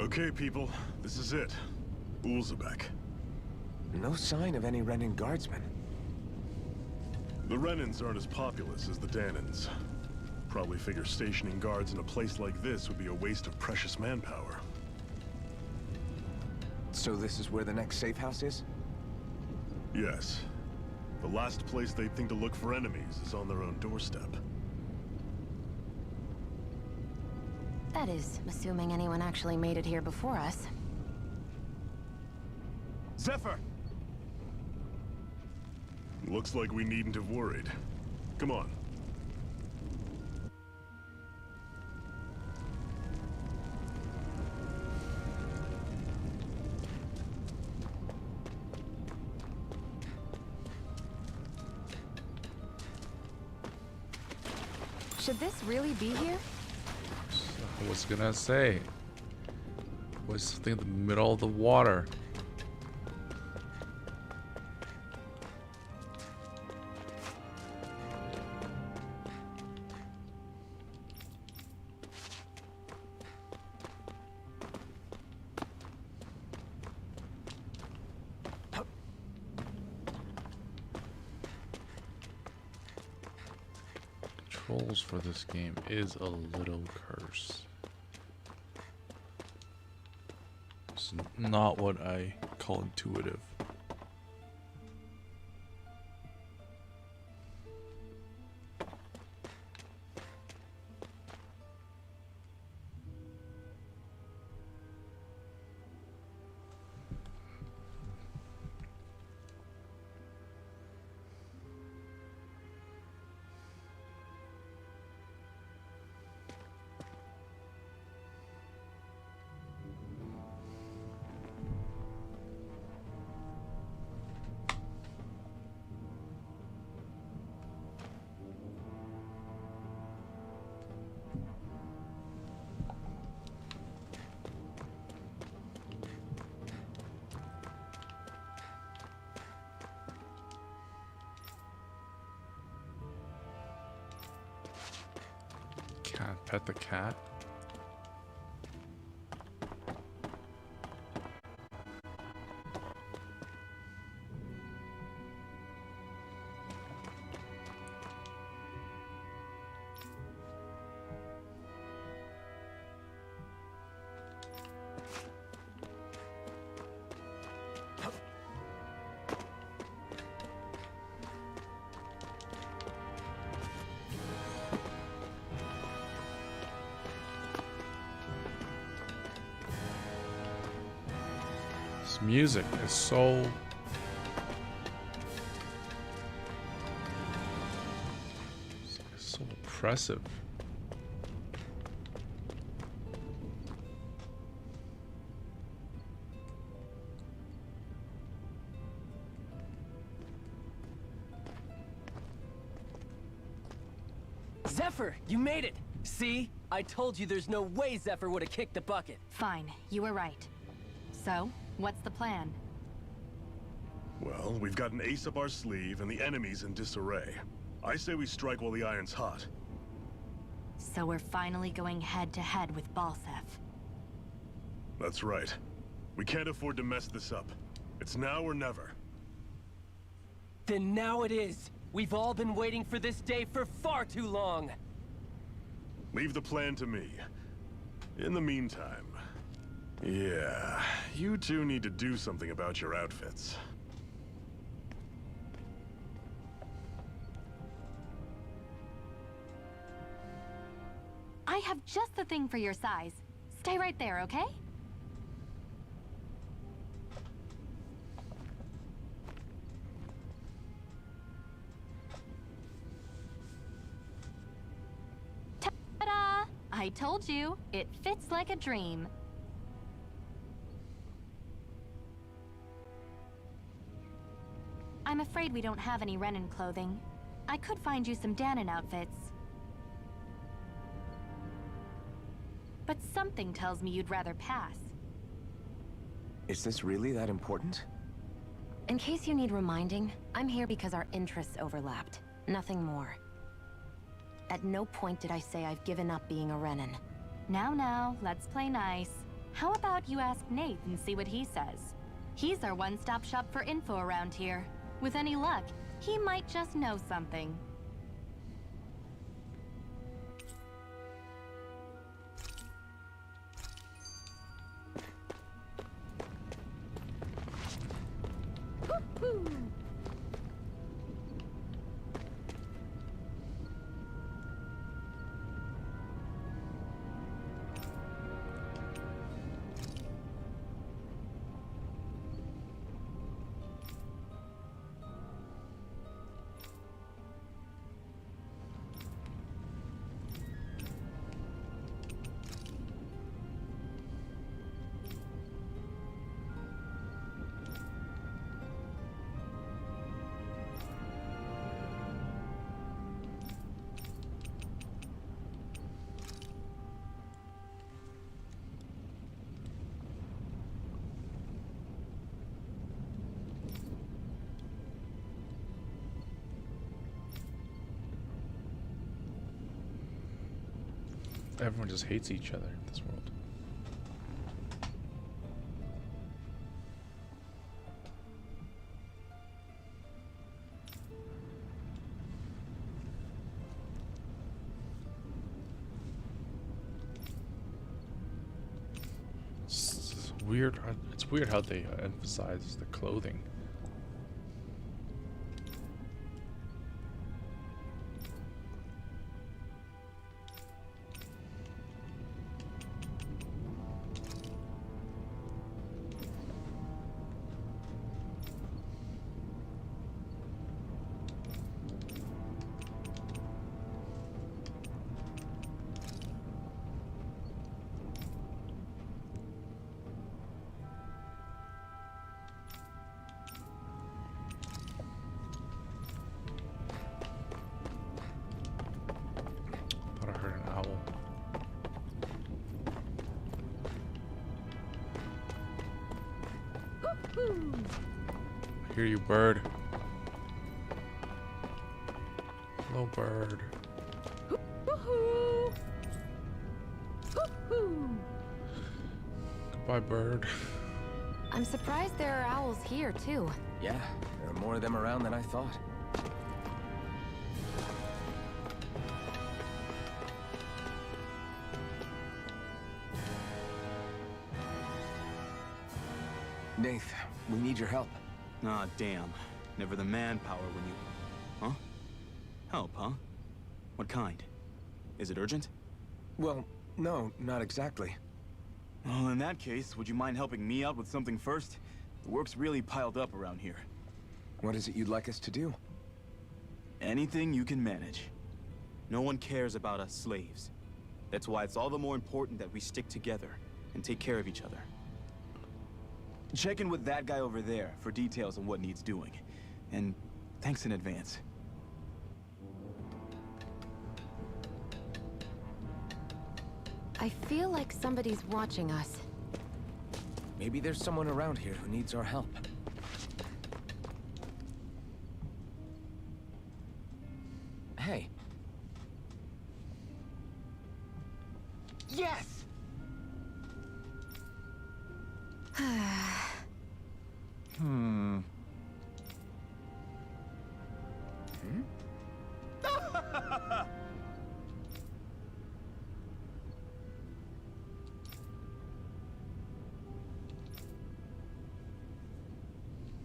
Okay, people, this is it. Ulzebek. No sign of any Renan guardsmen. The Renans aren't as populous as the Danans. Probably figure stationing guards in a place like this would be a waste of precious manpower. So this is where the next safe house is? Yes. The last place they'd think to look for enemies is on their own doorstep. That is, assuming anyone actually made it here before us. Zephyr! Looks like we needn't have worried. Come on. Should this really be here? I was gonna say. Was something in the middle of the water. Controls for this game is a little cursed. It's not what I call intuitive. Can't pet the cat. This music is so oppressive. Zephyr, you made it! See? I told you there's no way Zephyr would have kicked the bucket. Fine, you were right. So, what's the plan? Well, we've got an ace up our sleeve and the enemy's in disarray. I say we strike while the iron's hot. So we're finally going head-to-head with Balseph. That's right. We can't afford to mess this up. It's now or never. Then now it is! We've all been waiting for this day for far too long! Leave the plan to me. In the meantime... yeah, you two need to do something about your outfits. I have just the thing for your size. Stay right there, okay? Ta-da! I told you, it fits like a dream. I'm afraid we don't have any Renan clothing. I could find you some Danon outfits. But something tells me you'd rather pass. Is this really that important? In case you need reminding, I'm here because our interests overlapped. Nothing more. At no point did I say I've given up being a Renan. Now, let's play nice. How about you ask Nate and see what he says? He's our one-stop shop for info around here. With any luck, he might just know something. Woo-hoo! Everyone just hates each other in this world. It's weird. It's weird how they emphasize the clothing. I hear you, bird. Hello, bird. Goodbye, bird. I'm surprised there are owls here, too. Yeah, there are more of them around than I thought. Nath, we need your help. Ah, damn. Never the manpower when you... Huh? Help, huh? What kind? Is it urgent? Well, no, not exactly. Well, in that case, would you mind helping me out with something first? The work's really piled up around here. What is it you'd like us to do? Anything you can manage. No one cares about us slaves. That's why it's all the more important that we stick together and take care of each other. Check in with that guy over there for details on what needs doing. And thanks in advance. I feel like somebody's watching us. Maybe there's someone around here who needs our help. Hey. Yes! Hmm.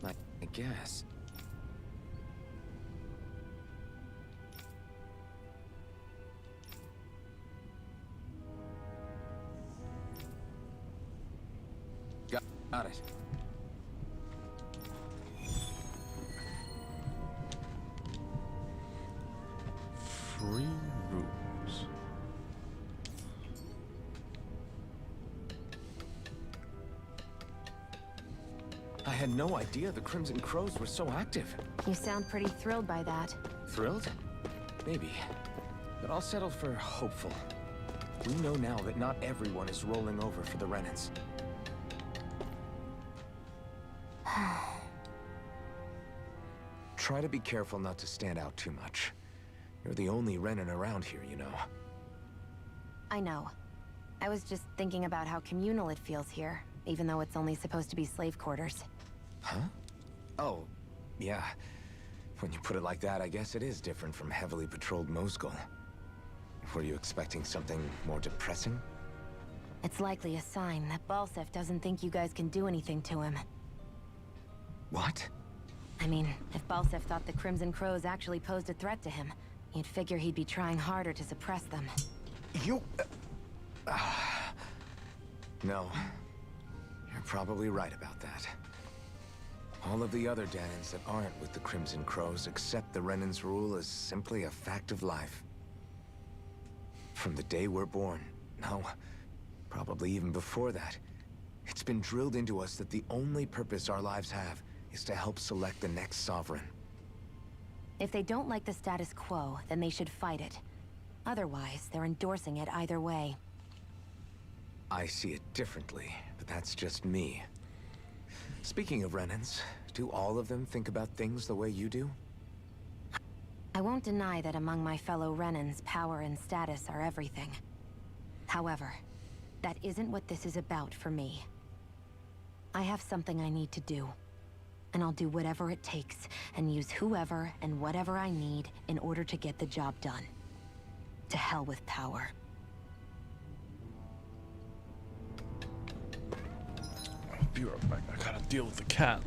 I guess. Got it. Free rooms. I had no idea the Crimson Crows were so active. You sound pretty thrilled by that. Thrilled? Maybe. But I'll settle for hopeful. We know now that not everyone is rolling over for the Renans. Try to be careful not to stand out too much. You're the only Renan around here, you know. I know. I was just thinking about how communal it feels here, even though it's only supposed to be slave quarters. Huh? Oh, yeah. When you put it like that, I guess it is different from heavily patrolled Mosgul. Were you expecting something more depressing? It's likely a sign that Balsef doesn't think you guys can do anything to him. What? I mean, if Balsef thought the Crimson Crows actually posed a threat to him, you'd figure he'd be trying harder to suppress them. You... No. You're probably right about that. All of the other Dahnans that aren't with the Crimson Crows accept the Renan's rule as simply a fact of life. From the day we're born, no, probably even before that, it's been drilled into us that the only purpose our lives have is to help select the next sovereign. If they don't like the status quo, then they should fight it. Otherwise, they're endorsing it either way. I see it differently, but that's just me. Speaking of Renans, do all of them think about things the way you do? I won't deny that among my fellow Renans, power and status are everything. However, that isn't what this is about for me. I have something I need to do. And I'll do whatever it takes, and use whoever and whatever I need in order to get the job done. To hell with power. I'll be right back. I gotta deal with the cat.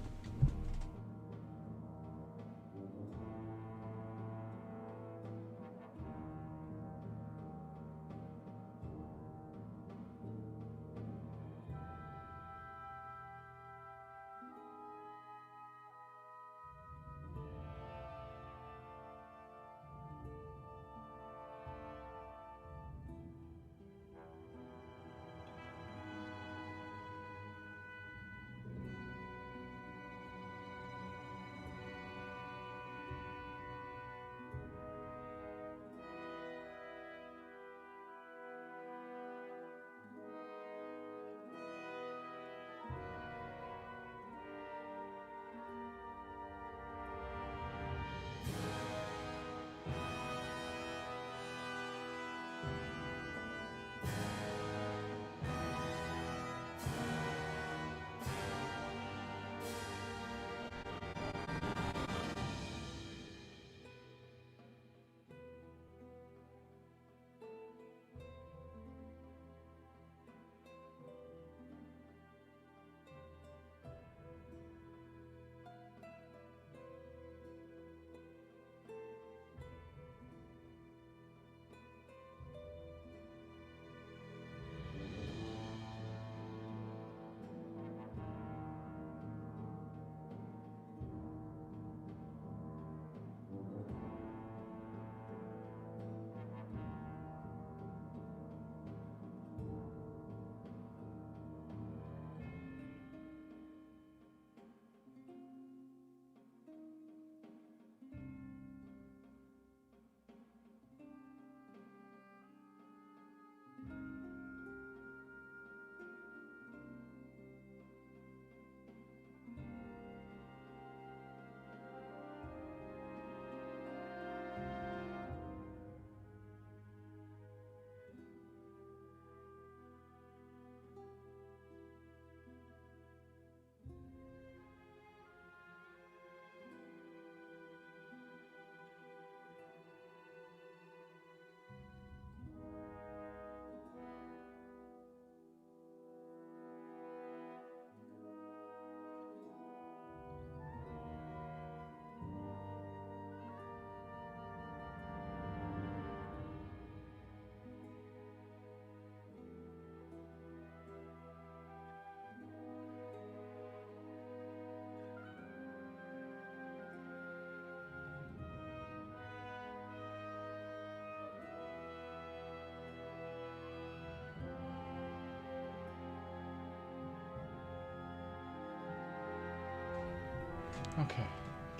Okay,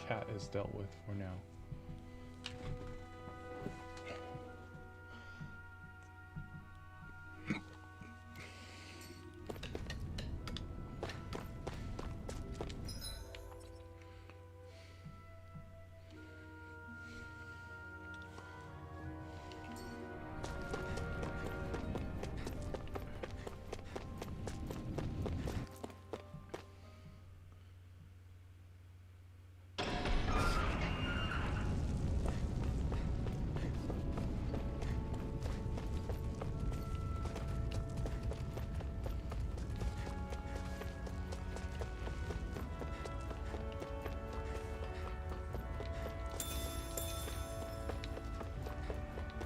cat is dealt with for now.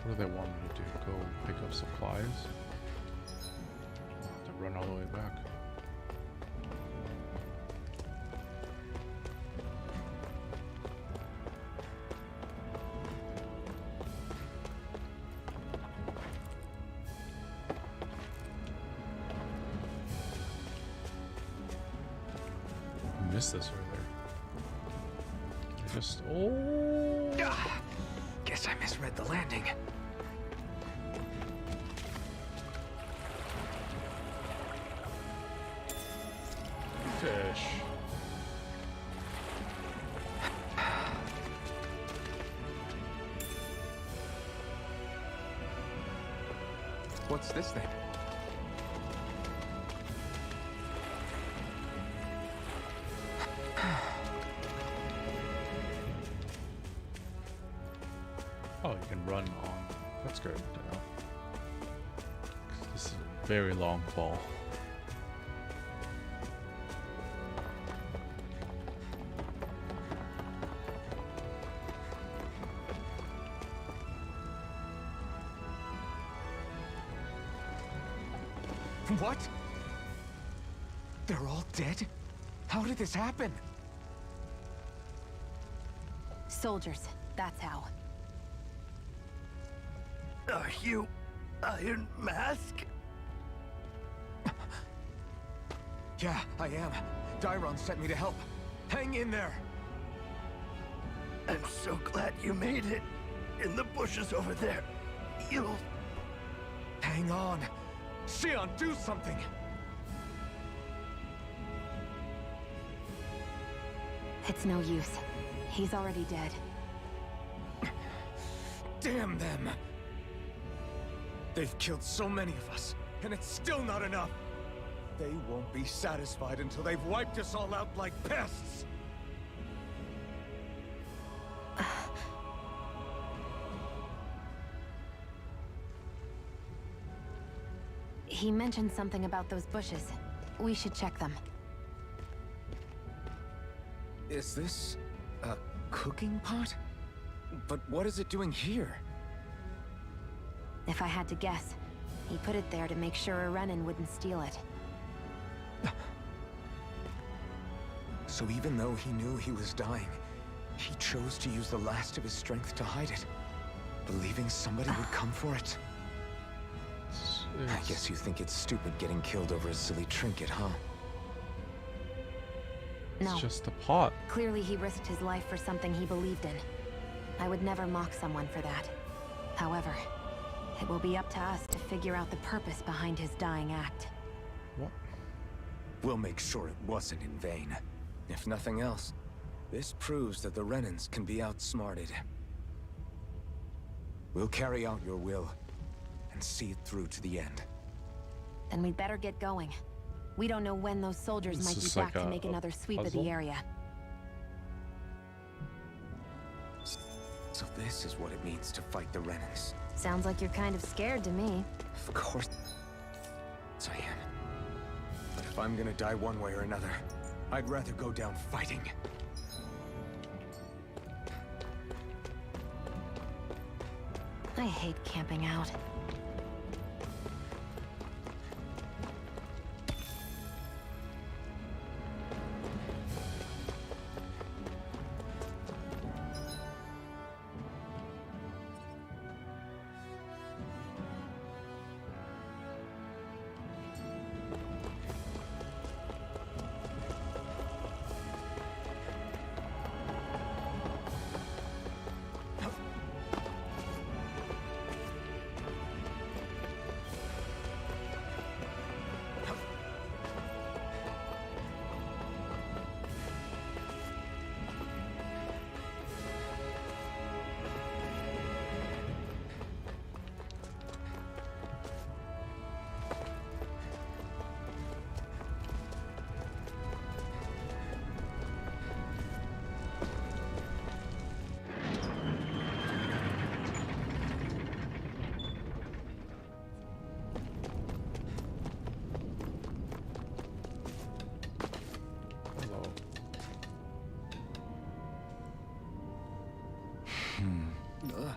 What do they want me to do? Go pick up supplies? I'll have to run all the way back. I missed this earlier. Just Guess I misread the landing. fish. What's this then? Oh, you can run on. That's good to know. This is a very long fall. What? They're all dead? How did this happen? Soldiers, that's how. Are you Iron Mask? Yeah, I am. Dairon sent me to help. Hang in there. I'm so glad you made it. In the bushes over there. You'll... Hang on. Xion, do something! It's no use. He's already dead. Damn them! They've killed so many of us, and it's still not enough! They won't be satisfied until they've wiped us all out like pests! He mentioned something about those bushes. We should check them. Is this a cooking pot? But what is it doing here? If I had to guess, he put it there to make sure a Renan wouldn't steal it. So even though he knew he was dying, he chose to use the last of his strength to hide it, believing somebody would come for it. I guess you think it's stupid getting killed over a silly trinket, huh? No. It's just a pot. Clearly he risked his life for something he believed in. I would never mock someone for that. However, it will be up to us to figure out the purpose behind his dying act. What? We'll make sure it wasn't in vain. If nothing else, this proves that the Renans can be outsmarted. We'll carry out your will, and see it through to the end. Then we'd better get going. We don't know when those soldiers This might be is back like to make another sweep of puzzle? the area. So this is what it means to fight the Renans. Sounds like you're kind of scared to me. Of course I am. But if I'm gonna die one way or another, I'd rather go down fighting. I hate camping out. Hello.